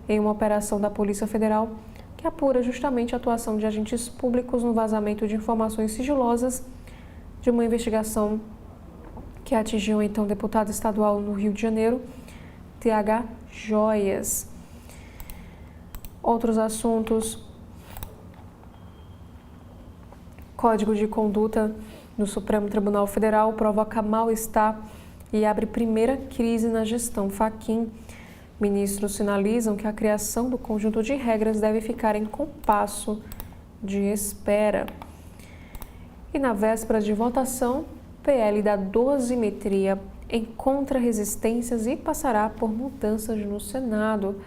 em uma operação da Polícia Federal que apura justamente a atuação de agentes públicos no vazamento de informações sigilosas de uma investigação que atingiu então o deputado estadual no Rio de Janeiro, TH Joias. Outros assuntos: Código de Conduta no Supremo Tribunal Federal provoca mal-estar e abre primeira crise na gestão Fachin. Ministros sinalizam que a criação do conjunto de regras deve ficar em compasso de espera. E na véspera de votação, PL da dosimetria encontra resistências e passará por mudanças no Senado.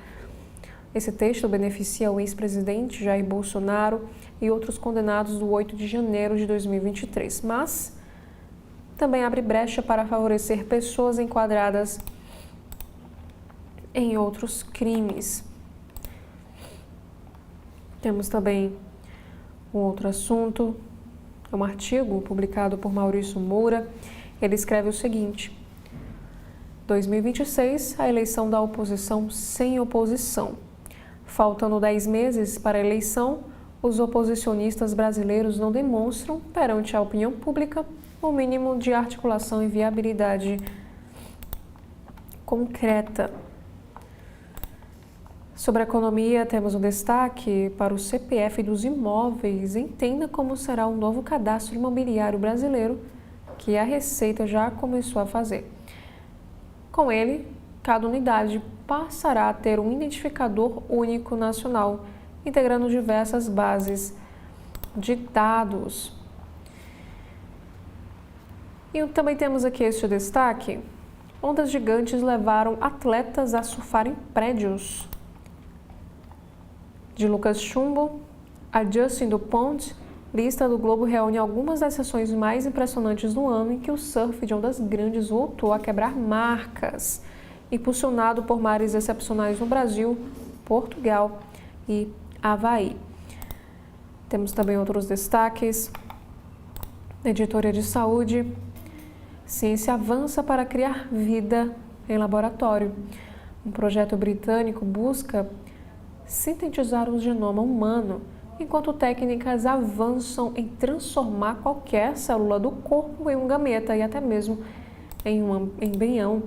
Esse texto beneficia o ex-presidente Jair Bolsonaro e outros condenados do 8 de janeiro de 2023, mas também abre brecha para favorecer pessoas enquadradas em outros crimes. Temos também um outro assunto, um artigo publicado por Maurício Moura. Ele escreve o seguinte: 2026, a eleição da oposição sem oposição. Faltando 10 meses para a eleição, os oposicionistas brasileiros não demonstram, perante a opinião pública, o mínimo de articulação e viabilidade concreta. Sobre a economia, temos um destaque para o CPF dos imóveis. Entenda como será o novo cadastro imobiliário brasileiro, que a Receita já começou a fazer. Com ele, cada unidade passará a ter um identificador único nacional, integrando diversas bases de dados. E também temos aqui este destaque: ondas gigantes levaram atletas a surfar em prédios. De Lucas Chumbo a Justin Dupont, lista do Globo reúne algumas das sessões mais impressionantes do ano em que o surf de ondas grandes voltou a quebrar marcas. Impulsionado por mares excepcionais no Brasil, Portugal e Havaí. Temos também outros destaques. Editoria de saúde. Ciência avança para criar vida em laboratório. Um projeto britânico busca sintetizar o genoma humano, enquanto técnicas avançam em transformar qualquer célula do corpo em um gameta e até mesmo em um embrião.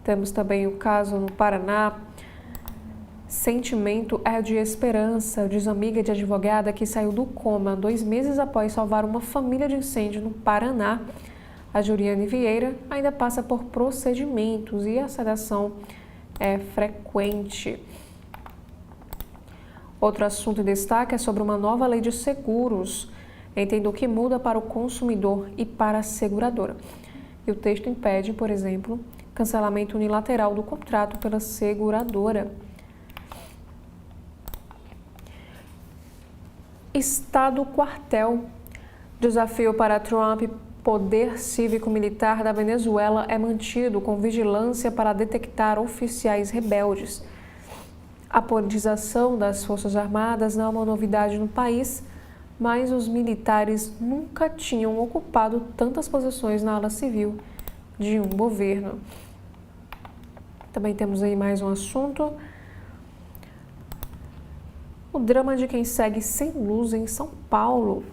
Temos também o caso no Paraná. Sentimento é de esperança, diz amiga de advogada que saiu do coma 2 meses após salvar uma família de incêndio no Paraná. A Juriane Vieira ainda passa por procedimentos e a sedação é frequente. Outro assunto em destaque é sobre uma nova lei de seguros. Entenda o que muda para o consumidor e para a seguradora. E o texto impede, por exemplo, cancelamento unilateral do contrato pela seguradora. Estado quartel. Desafio para Trump. Poder cívico-militar da Venezuela é mantido com vigilância para detectar oficiais rebeldes. A politização das Forças Armadas não é uma novidade no país, mas os militares nunca tinham ocupado tantas posições na ala civil de um governo. Também temos aí mais um assunto. O drama de quem segue sem luz em São Paulo.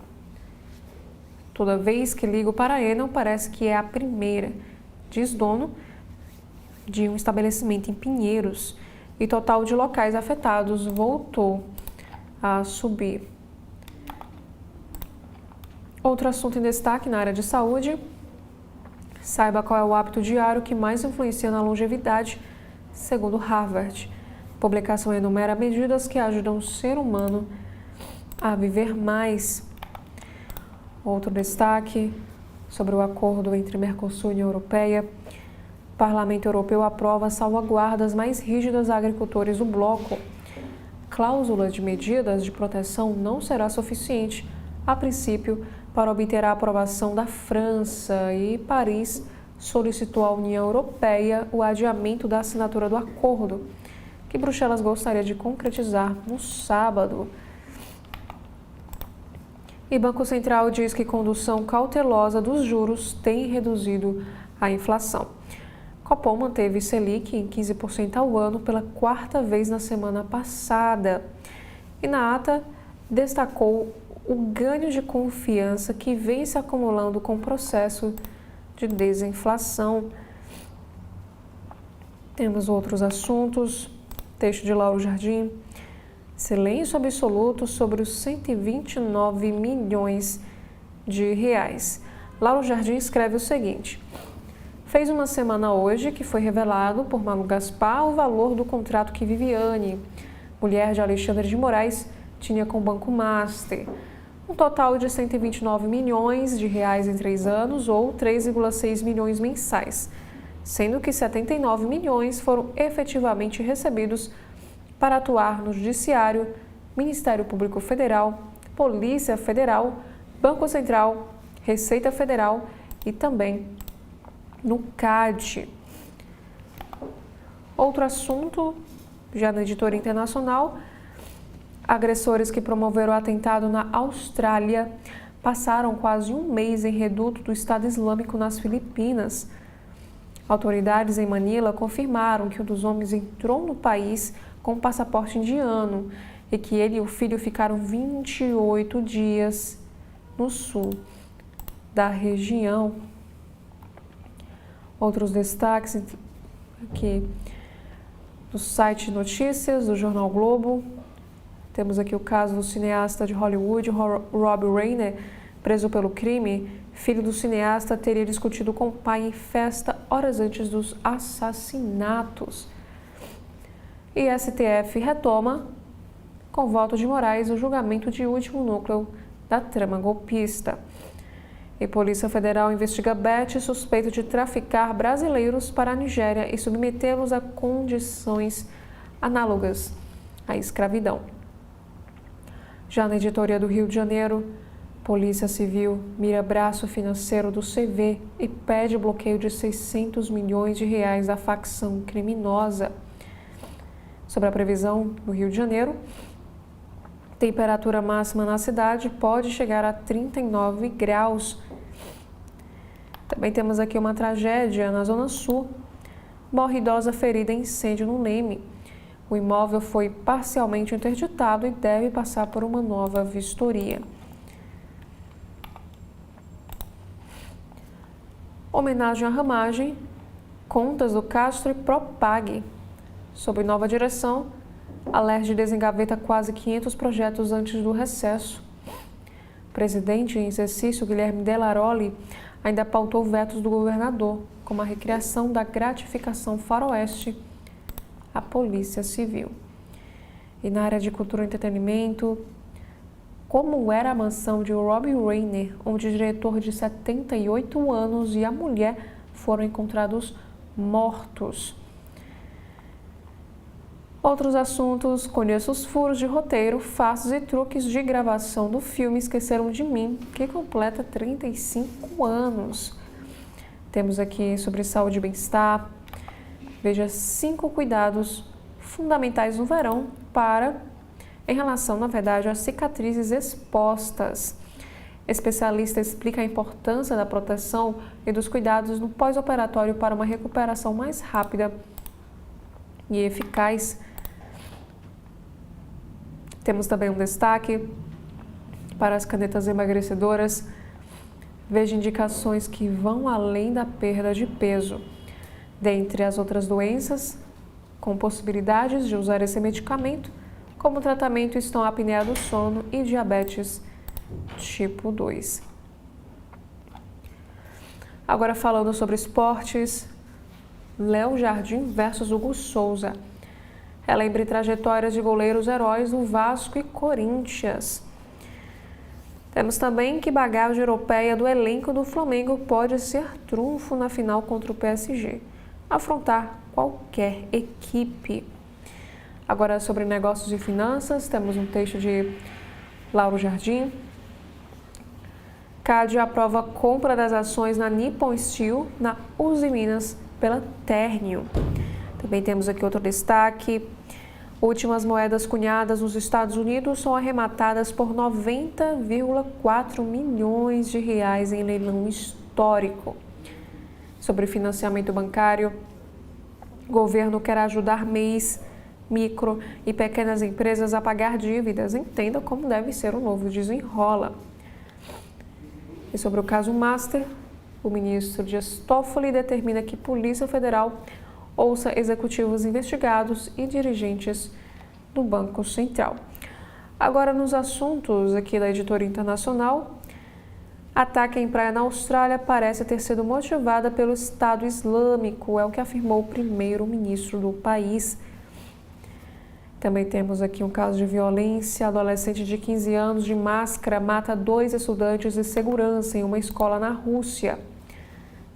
Toda vez que ligo para a Enel, parece que é a primeira, diz dono de um estabelecimento em Pinheiros. E total de locais afetados voltou a subir. Outro assunto em destaque na área de saúde. Saiba qual é o hábito diário que mais influencia na longevidade, segundo Harvard. A publicação enumera medidas que ajudam o ser humano a viver mais. Outro destaque sobre o acordo entre Mercosul e União Europeia. O Parlamento Europeu aprova salvaguardas mais rígidas a agricultores do bloco. Cláusula de medidas de proteção não será suficiente, a princípio, para obter a aprovação da França, e Paris solicitou à União Europeia o adiamento da assinatura do acordo, que Bruxelas gostaria de concretizar no sábado. E Banco Central diz que condução cautelosa dos juros tem reduzido a inflação. Copom manteve Selic em 15% ao ano pela 4ª vez na semana passada. E na ata, destacou o ganho de confiança que vem se acumulando com o processo de desinflação. Temos outros assuntos. Texto de Lauro Jardim. Silêncio absoluto sobre os 129 milhões de reais. Lauro Jardim escreve o seguinte: fez uma semana hoje que foi revelado por Malu Gaspar o valor do contrato que Viviane, mulher de Alexandre de Moraes, tinha com o Banco Master. Um total de 129 milhões de reais em 3 anos ou 3,6 milhões mensais, sendo que 79 milhões foram efetivamente recebidos para atuar no Judiciário, Ministério Público Federal, Polícia Federal, Banco Central, Receita Federal e também no CAD. Outro assunto, já na Editoria Internacional, agressores que promoveram o atentado na Austrália passaram quase um mês em reduto do Estado Islâmico nas Filipinas. Autoridades em Manila confirmaram que um dos homens entrou no país com passaporte indiano e que ele e o filho ficaram 28 dias no sul da região. Outros destaques aqui do site de notícias do Jornal Globo. Temos aqui o caso do cineasta de Hollywood, Rob Reiner, preso pelo crime. Filho do cineasta teria discutido com o pai em festa horas antes dos assassinatos. E STF retoma, com voto de Moraes, o julgamento de último núcleo da trama golpista. E Polícia Federal investiga Beth, suspeito de traficar brasileiros para a Nigéria e submetê-los a condições análogas à escravidão. Já na editoria do Rio de Janeiro, Polícia Civil mira braço financeiro do CV e pede bloqueio de 600 milhões de reais da facção criminosa. Sobre a previsão no Rio de Janeiro, temperatura máxima na cidade pode chegar a 39 graus. Também temos aqui uma tragédia na Zona Sul. Morre idosa ferida em incêndio no Leme. O imóvel foi parcialmente interditado e deve passar por uma nova vistoria. Homenagem à ramagem, Contas do Castro e Propag. Sob nova direção, a LERJ desengaveta quase 500 projetos antes do recesso. O presidente em exercício, Guilherme Delaroli, ainda pautou vetos do governador, como a recriação da gratificação faroeste à Polícia Civil. E na área de cultura e entretenimento, como era a mansão de Robbie Rayner, onde o diretor de 78 anos e a mulher foram encontrados mortos. Outros assuntos: conheça os furos de roteiro, faces e truques de gravação do filme Esqueceram de Mim, que completa 35 anos. Temos aqui sobre saúde e bem-estar. Veja 5 cuidados fundamentais no verão em relação, na verdade, às cicatrizes expostas. Especialista explica a importância da proteção e dos cuidados no pós-operatório para uma recuperação mais rápida e eficaz. Temos também um destaque para as canetas emagrecedoras. Veja indicações que vão além da perda de peso. Dentre as outras doenças, com possibilidades de usar esse medicamento, como tratamento estão a apneia do sono e diabetes tipo 2. Agora falando sobre esportes, Léo Jardim versus Hugo Souza. Relembre trajetórias de goleiros heróis do Vasco e Corinthians. Temos também que bagagem europeia do elenco do Flamengo pode ser trunfo na final contra o PSG, afrontar qualquer equipe. Agora sobre negócios e finanças, temos um texto de Lauro Jardim. CAD aprova a compra das ações na Nippon Steel, na Uzi Minas, pela Ternium. Também temos aqui outro destaque. Últimas moedas cunhadas nos Estados Unidos são arrematadas por 90,4 milhões de reais em leilão histórico. Sobre financiamento bancário, o governo quer ajudar MEIs, micro e pequenas empresas a pagar dívidas. Entenda como deve ser o novo desenrola. E sobre o caso Master, o ministro Dias Toffoli determina que Polícia Federal ouça executivos investigados e dirigentes do Banco Central. Agora nos assuntos aqui da editoria internacional, ataque em praia na Austrália parece ter sido motivada pelo Estado Islâmico, é o que afirmou o primeiro-ministro do país. Também temos aqui um caso de violência. Adolescente de 15 anos de máscara mata 2 estudantes de segurança em uma escola na Rússia.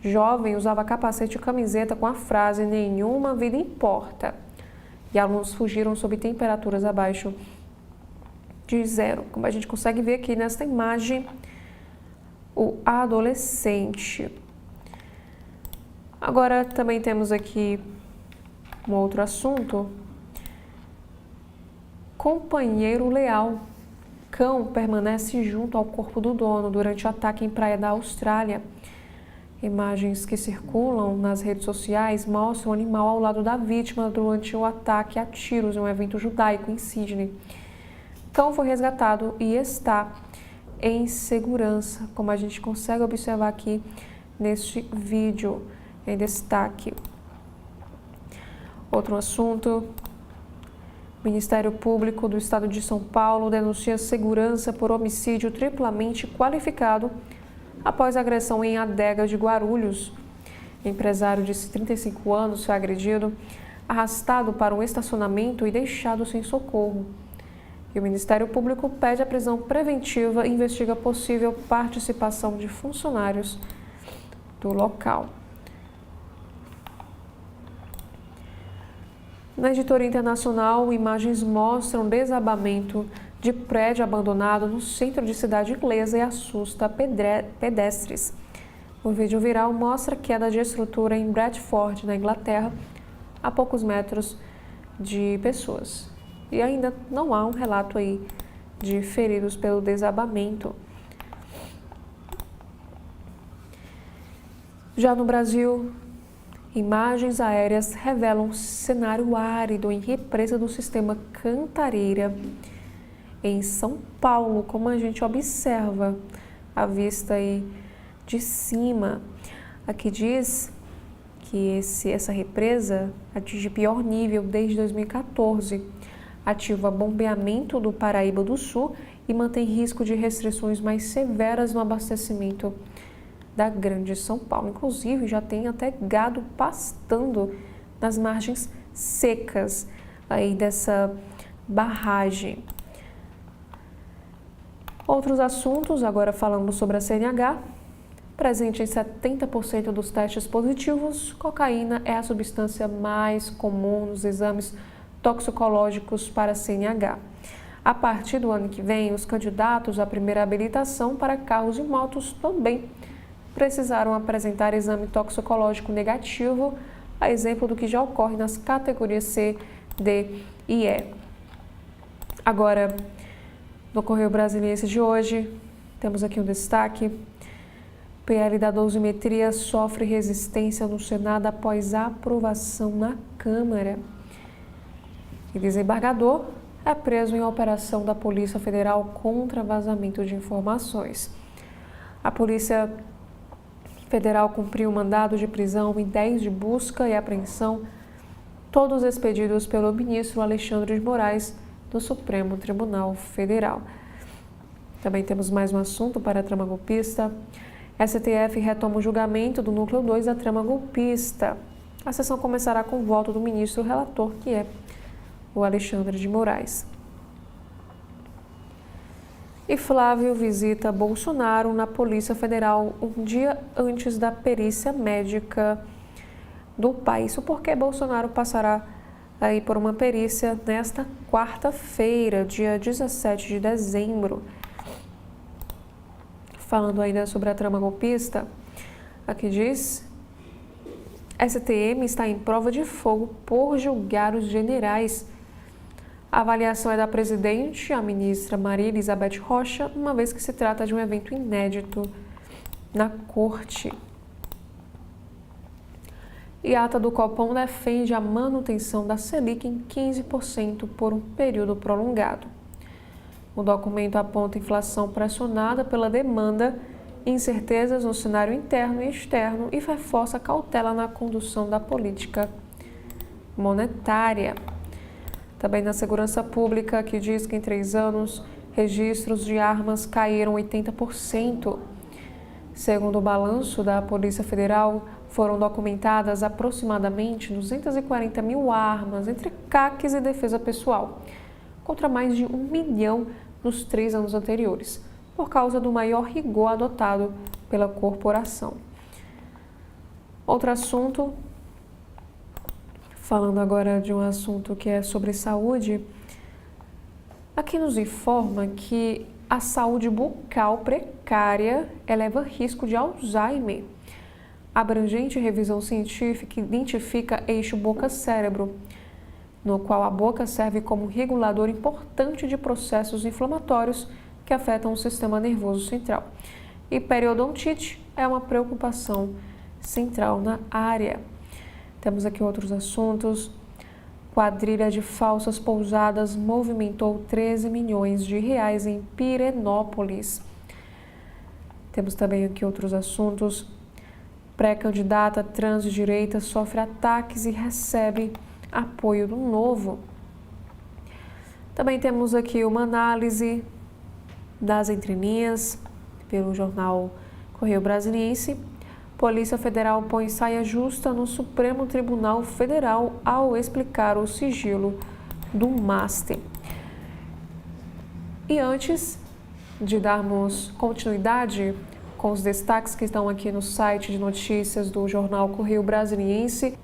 Jovem usava capacete e camiseta com a frase "nenhuma vida importa". E alunos fugiram sob temperaturas abaixo de 0. Como a gente consegue ver aqui nesta imagem, o adolescente. Agora também temos aqui um outro assunto. Companheiro leal. Cão permanece junto ao corpo do dono durante ataque em praia da Austrália. Imagens que circulam nas redes sociais mostram o animal ao lado da vítima durante o ataque a tiros em um evento judaico em Sydney. O cão foi resgatado e está em segurança, como a gente consegue observar aqui neste vídeo em destaque. Outro assunto. O Ministério Público do Estado de São Paulo denuncia segurança por homicídio triplamente qualificado após agressão em Adegas de Guarulhos. O empresário de 35 anos foi agredido, arrastado para um estacionamento e deixado sem socorro. E o Ministério Público pede a prisão preventiva e investiga possível participação de funcionários do local. Na editoria internacional, imagens mostram desabamento de prédio abandonado no centro de cidade inglesa e assusta pedestres. O vídeo viral mostra queda de estrutura em Bradford, na Inglaterra, a poucos metros de pessoas. E ainda não há um relato aí de feridos pelo desabamento. Já no Brasil, imagens aéreas revelam cenário árido em represa do sistema Cantareira, em São Paulo, como a gente observa a vista aí de cima. Aqui diz que essa represa atinge pior nível desde 2014, ativa bombeamento do Paraíba do Sul e mantém risco de restrições mais severas no abastecimento da Grande São Paulo. Inclusive, já tem até gado pastando nas margens secas aí dessa barragem. Outros assuntos, agora falando sobre a CNH. Presente em 70% dos testes positivos, cocaína é a substância mais comum nos exames toxicológicos para CNH. A partir do ano que vem, os candidatos à primeira habilitação para carros e motos também precisaram apresentar exame toxicológico negativo, a exemplo do que já ocorre nas categorias C, D e E. Agora, no Correio Brasiliense de hoje, temos aqui um destaque. PL da dosimetria sofre resistência no Senado após a aprovação na Câmara. E desembargador é preso em operação da Polícia Federal contra vazamento de informações. A Polícia Federal cumpriu mandado de prisão e 10 de busca e apreensão, todos expedidos pelo ministro Alexandre de Moraes do Supremo Tribunal Federal. Também temos mais um assunto para a trama golpista. STF retoma o julgamento do núcleo 2 da trama golpista. A sessão começará com o voto do ministro relator, que é o Alexandre de Moraes. E Flávio visita Bolsonaro na Polícia Federal um dia antes da perícia médica do pai. Isso porque Bolsonaro passará aí por uma perícia nesta quarta-feira, dia 17 de dezembro. Falando ainda sobre a trama golpista, aqui diz: STM está em prova de fogo por julgar os generais. A avaliação é da presidente, a ministra Maria Elizabeth Rocha, uma vez que se trata de um evento inédito na corte. E a ata do Copom defende a manutenção da Selic em 15% por um período prolongado. O documento aponta inflação pressionada pela demanda, incertezas no cenário interno e externo e reforça a cautela na condução da política monetária. Também na segurança pública, que diz que em 3 anos, registros de armas caíram 80%. Segundo o balanço da Polícia Federal, foram documentadas aproximadamente 240 mil armas entre CACs e defesa pessoal, contra mais de 1 milhão nos 3 anos anteriores, por causa do maior rigor adotado pela corporação. Outro assunto, falando agora de um assunto que é sobre saúde, aqui nos informa que a saúde bucal precária eleva risco de Alzheimer. A abrangente revisão científica identifica eixo boca-cérebro, no qual a boca serve como regulador importante de processos inflamatórios que afetam o sistema nervoso central. E periodontite é uma preocupação central na área. Temos aqui outros assuntos. Quadrilha de falsas pousadas movimentou 13 milhões de reais em Pirenópolis. Temos também aqui outros assuntos. Pré-candidata trans de direita sofre ataques e recebe apoio do Novo. Também temos aqui uma análise das entrelinhas pelo jornal Correio Brasiliense. Polícia Federal põe saia justa no Supremo Tribunal Federal ao explicar o sigilo do MAST. E antes de darmos continuidade com os destaques que estão aqui no site de notícias do jornal Correio Brasiliense,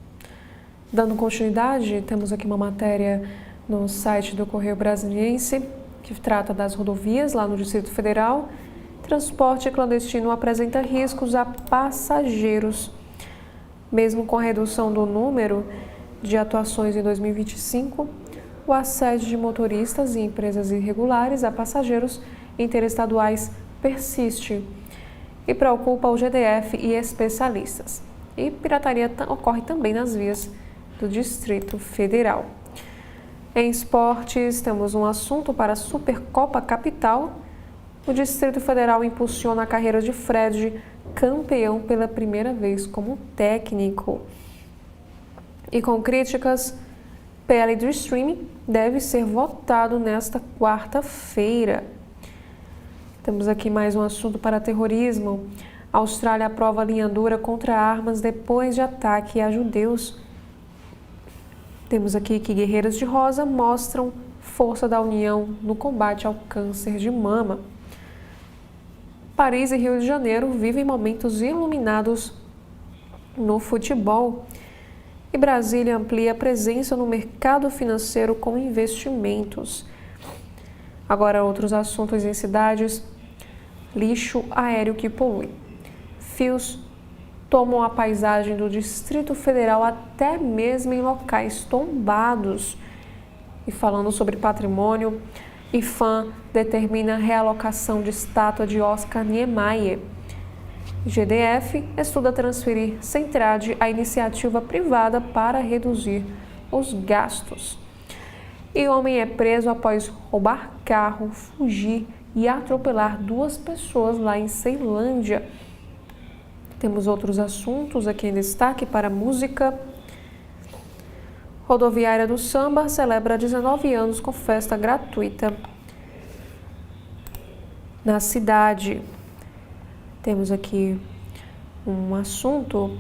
dando continuidade, temos aqui uma matéria no site do Correio Brasiliense que trata das rodovias lá no Distrito Federal. Transporte clandestino apresenta riscos a passageiros. Mesmo com a redução do número de atuações em 2025, o assédio de motoristas e empresas irregulares a passageiros interestaduais persiste e preocupa o GDF e especialistas. E pirataria ocorre também nas vias do Distrito Federal. Em esportes, temos um assunto para a Supercopa Capital. O Distrito Federal impulsiona a carreira de Fred, campeão pela primeira vez como técnico. E com críticas, PL do streaming deve ser votado nesta quarta-feira. Temos aqui mais um assunto para terrorismo. A Austrália aprova linha dura contra armas depois de ataque a judeus. Temos aqui que guerreiras de rosa mostram força da União no combate ao câncer de mama. Paris e Rio de Janeiro vivem momentos iluminados no futebol. E Brasília amplia a presença no mercado financeiro com investimentos. Agora, outros assuntos em cidades. Lixo aéreo que polui. Fios tomam a paisagem do Distrito Federal até mesmo em locais tombados. E falando sobre patrimônio, IFAM determina a realocação de estátua de Oscar Niemeyer. GDF estuda transferir Centrade à iniciativa privada para reduzir os gastos. E homem é preso após roubar carro, fugir e atropelar 2 pessoas lá em Ceilândia. Temos outros assuntos aqui em destaque para a música. Rodoviária do Samba celebra 19 anos com festa gratuita na cidade. Temos aqui um assunto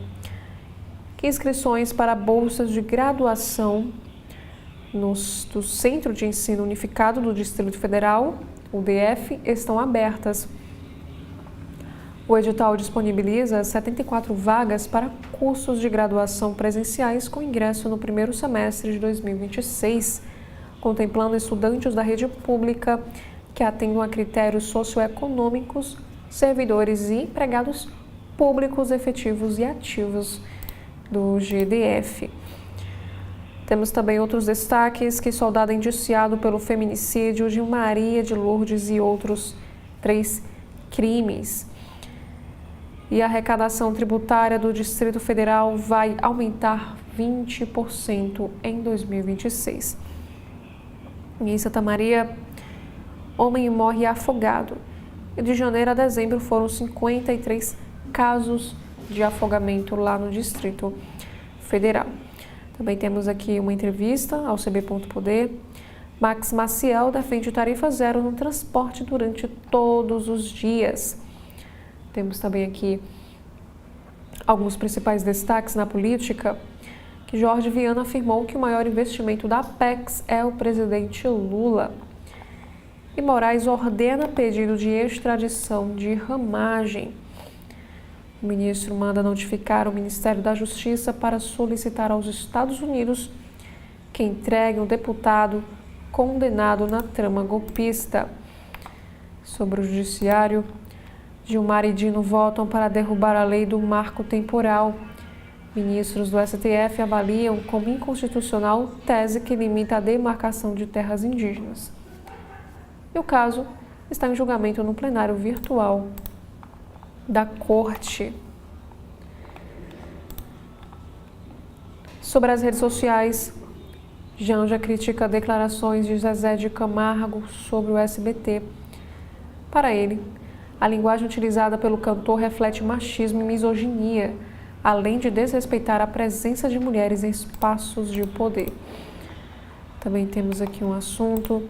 que inscrições para bolsas de graduação do Centro de Ensino Unificado do Distrito Federal, o DF, estão abertas. O edital disponibiliza 74 vagas para cursos de graduação presenciais com ingresso no primeiro semestre de 2026, contemplando estudantes da rede pública que atendam a critérios socioeconômicos, servidores e empregados públicos efetivos e ativos do GDF. Temos também outros destaques, que soldado indiciado pelo feminicídio de Maria de Lourdes e outros 3 crimes. E a arrecadação tributária do Distrito Federal vai aumentar 20% em 2026. Em Santa Maria, homem morre afogado. E de janeiro a dezembro foram 53 casos de afogamento lá no Distrito Federal. Também temos aqui uma entrevista ao CB.poder. Max Maciel defende tarifa zero no transporte durante todos os dias. Temos também aqui alguns principais destaques na política, que Jorge Viana afirmou que o maior investimento da Apex é o presidente Lula. E Moraes ordena pedido de extradição de Ramagem. O ministro manda notificar o Ministério da Justiça para solicitar aos Estados Unidos que entregue um deputado condenado na trama golpista. Sobre o judiciário, Gilmar e Dino votam para derrubar a lei do marco temporal. Ministros do STF avaliam como inconstitucional tese que limita a demarcação de terras indígenas. E o caso está em julgamento no plenário virtual da Corte. Sobre as redes sociais, Janja critica declarações de Zezé de Camargo sobre o SBT. Para ele, a linguagem utilizada pelo cantor reflete machismo e misoginia, além de desrespeitar a presença de mulheres em espaços de poder. Também temos aqui um assunto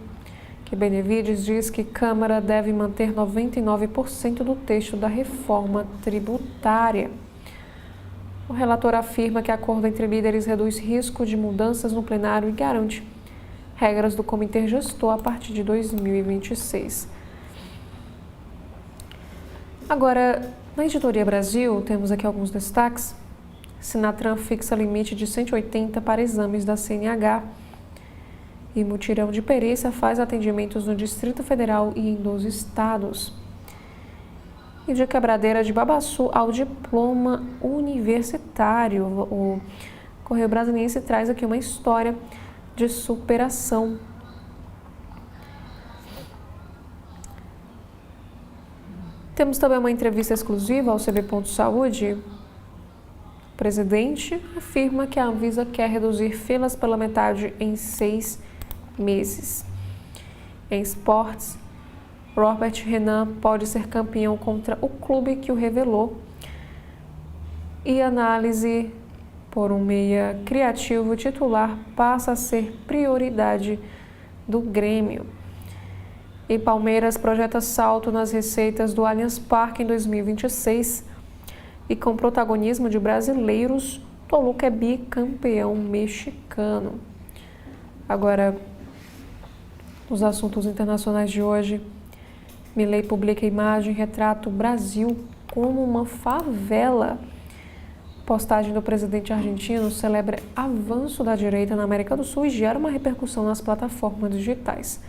que Benevides diz que Câmara deve manter 99% do texto da reforma tributária. O relator afirma que acordo entre líderes reduz risco de mudanças no plenário e garante regras do comitê gestor a partir de 2026. Agora, na Editoria Brasil, temos aqui alguns destaques. Sinatran fixa limite de 180 para exames da CNH. E mutirão de perícia faz atendimentos no Distrito Federal e em 12 estados. E de quebradeira de Babaçu ao diploma universitário. O Correio Brasiliense traz aqui uma história de superação. Temos também uma entrevista exclusiva ao CB Saúde. O presidente afirma que a Anvisa quer reduzir filas pela metade em 6 meses. Em esportes, Robert Renan pode ser campeão contra o clube que o revelou. E análise por um meia criativo titular passa a ser prioridade do Grêmio. E Palmeiras projeta salto nas receitas do Allianz Parque em 2026. E com protagonismo de brasileiros, Toluca é bicampeão mexicano. Agora, nos assuntos internacionais de hoje, Milei publica imagem e retrata o Brasil como uma favela. Postagem do presidente argentino celebra avanço da direita na América do Sul e gera uma repercussão nas plataformas digitais.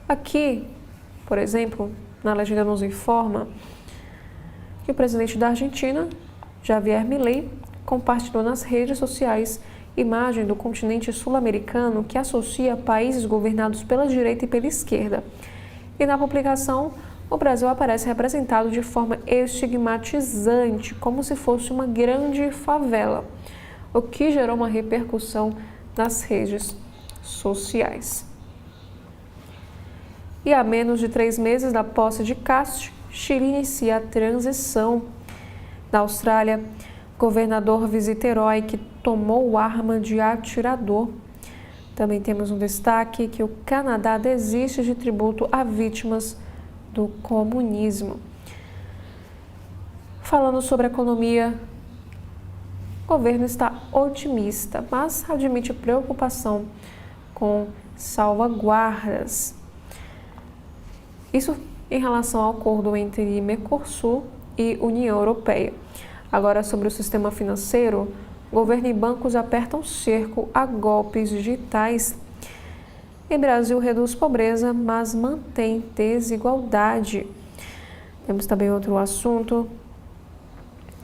Aqui, por exemplo, na legenda nos informa que o presidente da Argentina, Javier Milei, compartilhou nas redes sociais imagem do continente sul-americano que associa países governados pela direita e pela esquerda. E na publicação, o Brasil aparece representado de forma estigmatizante, como se fosse uma grande favela, o que gerou uma repercussão nas redes sociais. E a menos de 3 meses da posse de Castro, Chile inicia a transição. Na Austrália, governador visita herói que tomou arma de atirador. Também temos um destaque que o Canadá desiste de tributo a vítimas do comunismo. Falando sobre a economia, o governo está otimista, mas admite preocupação com salvaguardas. Isso em relação ao acordo entre Mercosul e União Europeia. Agora, sobre o sistema financeiro, governo e bancos apertam cerco a golpes digitais. E Brasil reduz pobreza, mas mantém desigualdade. Temos também outro assunto.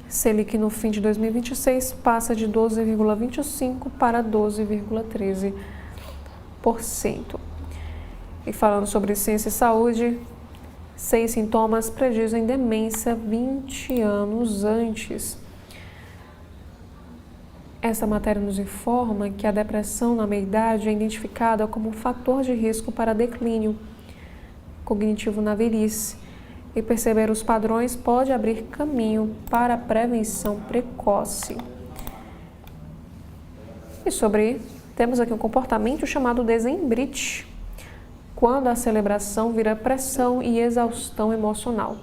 Selic no fim de 2026 passa de 12,25% para 12,13%. E falando sobre ciência e saúde, 6 sintomas predizem demência 20 anos antes. Essa matéria nos informa que a depressão na meia-idade é identificada como um fator de risco para declínio cognitivo na velhice, e perceber os padrões pode abrir caminho para a prevenção precoce. E temos aqui um comportamento chamado dezembrite, quando a celebração vira pressão e exaustão emocional.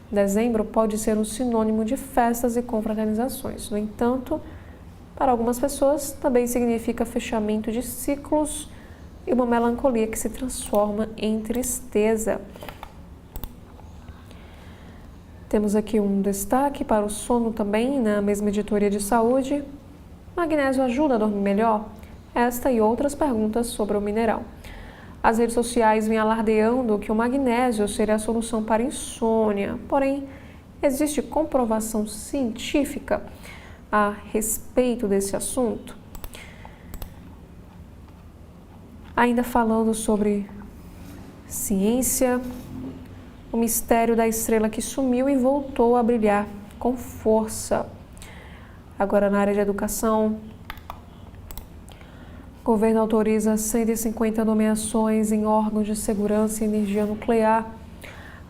Dezembro pode ser um sinônimo de festas e confraternizações. No entanto, para algumas pessoas, também significa fechamento de ciclos e uma melancolia que se transforma em tristeza. Temos aqui um destaque para o sono também, na mesma editoria de saúde. Magnésio ajuda a dormir melhor? Esta e outras perguntas sobre o mineral. As redes sociais vêm alardeando que o magnésio seria a solução para a insônia, porém, existe comprovação científica a respeito desse assunto? Ainda falando sobre ciência, o mistério da estrela que sumiu e voltou a brilhar com força. Agora, na área de educação, o governo autoriza 150 nomeações em órgãos de segurança e energia nuclear.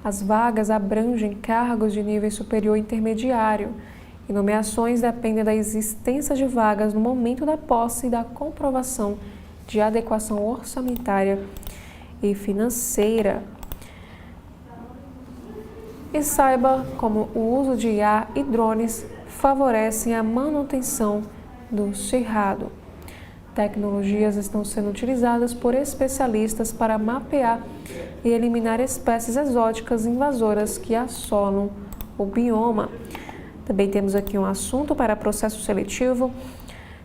As vagas abrangem cargos de nível superior e intermediário, e nomeações dependem da existência de vagas no momento da posse e da comprovação de adequação orçamentária e financeira. E saiba como o uso de IA e drones favorecem a manutenção do cerrado. Tecnologias estão sendo utilizadas por especialistas para mapear e eliminar espécies exóticas invasoras que assolam o bioma. Também temos aqui um assunto para processo seletivo.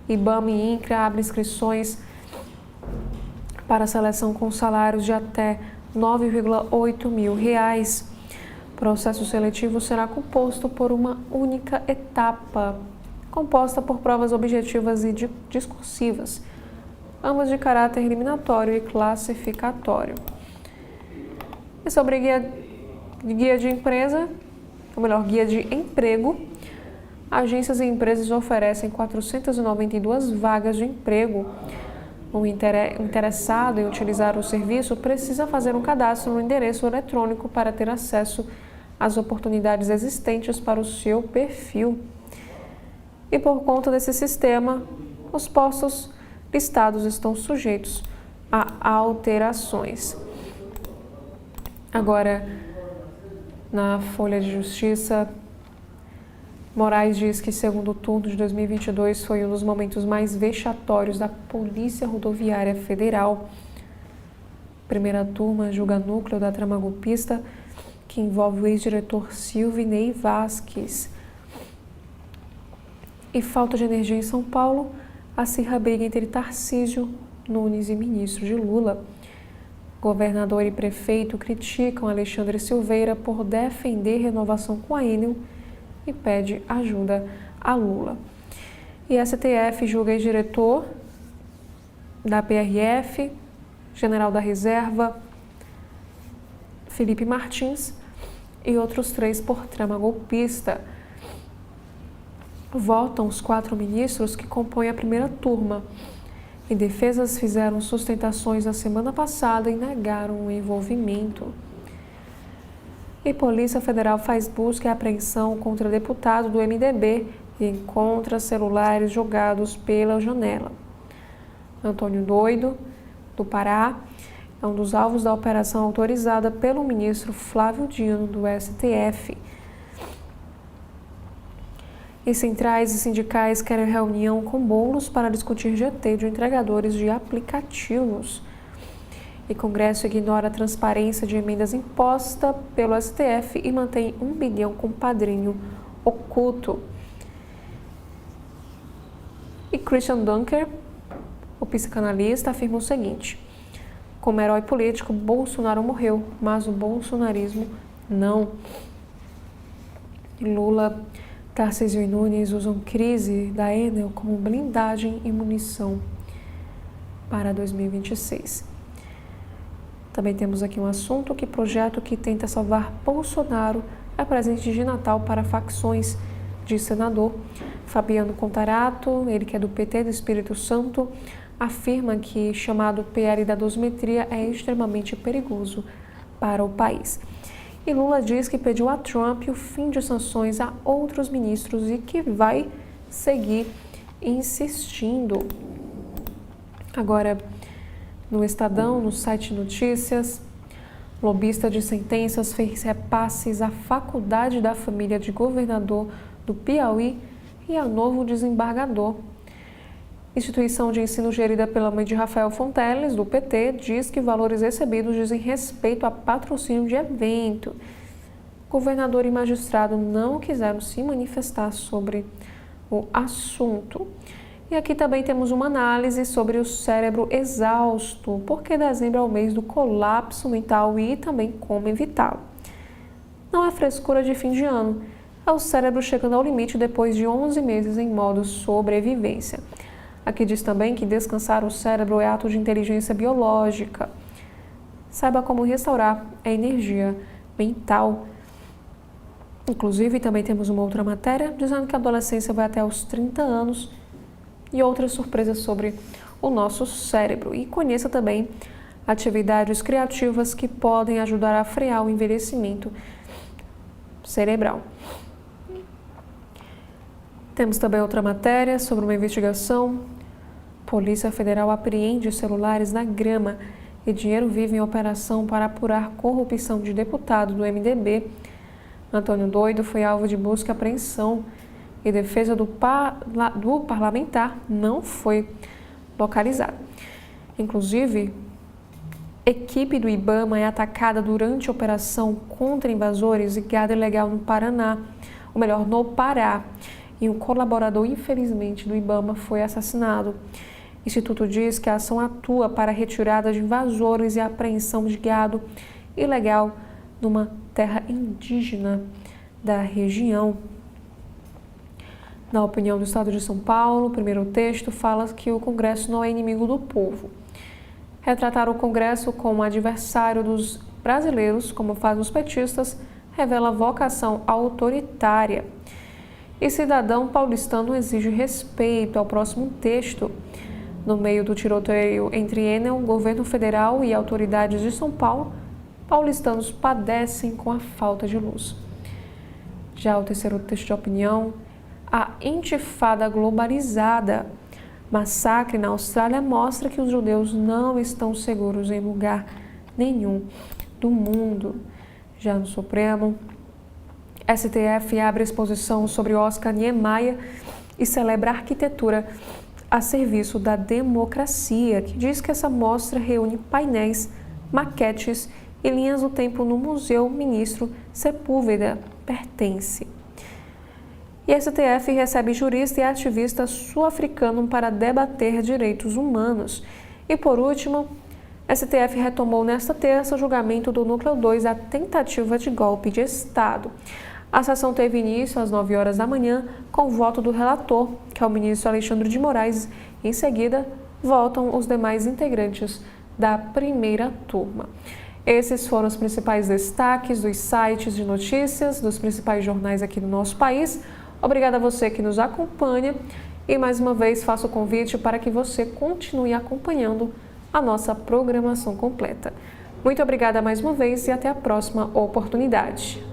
IBAMA e INCRA abrem inscrições para seleção com salários de até R$ 9,8 mil. O processo seletivo será composto por uma única etapa, composta por provas objetivas e discursivas, ambas de caráter eliminatório e classificatório. E sobre guia de empresa, ou melhor, guia de emprego, agências e empresas oferecem 492 vagas de emprego. O interessado em utilizar o serviço precisa fazer um cadastro no endereço eletrônico para ter acesso às oportunidades existentes para o seu perfil. E por conta desse sistema, os postos listados estão sujeitos a alterações. Agora, na Folha de Justiça, Moraes diz que segundo turno de 2022 foi um dos momentos mais vexatórios da Polícia Rodoviária Federal. Primeira turma julga núcleo da trama golpista que envolve o ex-diretor Silvinei Vasquez. E falta de energia em São Paulo, acirra briga entre Tarcísio Nunes e ministro de Lula. Governador e prefeito criticam Alexandre Silveira por defender renovação com a Enel e pede ajuda a Lula. E a STF julga ex-diretor da PRF, general da Reserva, Felipe Martins, e outros 3 por trama golpista. Votam os 4 ministros que compõem a primeira turma. E defesas fizeram sustentações na semana passada e negaram o envolvimento. E Polícia Federal faz busca e apreensão contra deputado do MDB e encontra celulares jogados pela janela. Antônio Doido, do Pará, é um dos alvos da operação autorizada pelo ministro Flávio Dino, do STF. E centrais e sindicais querem reunião com bolos para discutir GT de entregadores de aplicativos. E Congresso ignora a transparência de emendas imposta pelo STF e mantém 1 bilhão com padrinho oculto. E Christian Dunker, o psicanalista, afirma o seguinte: como herói político, Bolsonaro morreu, mas o bolsonarismo não. E Lula, Tarcísio e Nunes usam crise da Enel como blindagem e munição para 2026. Também temos aqui um assunto que projeto que tenta salvar Bolsonaro é presente de Natal para facções de senador. Fabiano Contarato, ele que é do PT do Espírito Santo, afirma que chamado PL da dosimetria é extremamente perigoso para o país. E Lula diz que pediu a Trump o fim de sanções a outros ministros e que vai seguir insistindo. Agora, no Estadão, no site Notícias, lobista de sentenças fez repasses à faculdade da família de governador do Piauí e a novo desembargador. Instituição de ensino gerida pela mãe de Rafael Fonteles, do PT, diz que valores recebidos dizem respeito a patrocínio de evento. Governador e magistrado não quiseram se manifestar sobre o assunto. E aqui também temos uma análise sobre o cérebro exausto, porque dezembro é o mês do colapso mental e também como evitá-lo. Não é frescura de fim de ano, é o cérebro chegando ao limite depois de 11 meses em modo sobrevivência. Aqui diz também que descansar o cérebro é ato de inteligência biológica. Saiba como restaurar a energia mental. Inclusive, também temos uma outra matéria dizendo que a adolescência vai até os 30 anos e outras surpresas sobre o nosso cérebro. E conheça também atividades criativas que podem ajudar a frear o envelhecimento cerebral. Temos também outra matéria sobre uma investigação. Polícia Federal apreende celulares na Grama e dinheiro vive em operação para apurar corrupção de deputado do MDB. Antônio Doido foi alvo de busca e apreensão e defesa do parlamentar não foi localizada. Inclusive, equipe do IBAMA é atacada durante a operação contra invasores e gado ilegal no Paraná, ou melhor, no Pará. E um colaborador, infelizmente, do IBAMA foi assassinado. O Instituto diz que a ação atua para a retirada de invasores e a apreensão de gado ilegal numa terra indígena da região. Na opinião do Estado de São Paulo, o primeiro texto fala que o Congresso não é inimigo do povo. Retratar o Congresso como adversário dos brasileiros, como fazem os petistas, revela vocação autoritária. E cidadão paulistano exige respeito ao próximo texto. No meio do tiroteio entre Enel, governo federal e autoridades de São Paulo, paulistanos padecem com a falta de luz. Já o terceiro texto de opinião, a intifada globalizada. Massacre na Austrália mostra que os judeus não estão seguros em lugar nenhum do mundo. Já no Supremo, STF abre exposição sobre Oscar Niemeyer e celebra a arquitetura a serviço da democracia, que diz que essa mostra reúne painéis, maquetes e linhas do tempo no Museu Ministro Sepúlveda pertence. E STF recebe jurista e ativista sul-africano para debater direitos humanos. E por último, STF retomou nesta terça o julgamento do Núcleo 2, a tentativa de golpe de Estado. A sessão teve início às 9 horas da manhã, com o voto do relator, que é o ministro Alexandre de Moraes. Em seguida, votam os demais integrantes da primeira turma. Esses foram os principais destaques dos sites de notícias, dos principais jornais aqui do nosso país. Obrigada a você que nos acompanha e, mais uma vez, faço o convite para que você continue acompanhando a nossa programação completa. Muito obrigada mais uma vez e até a próxima oportunidade.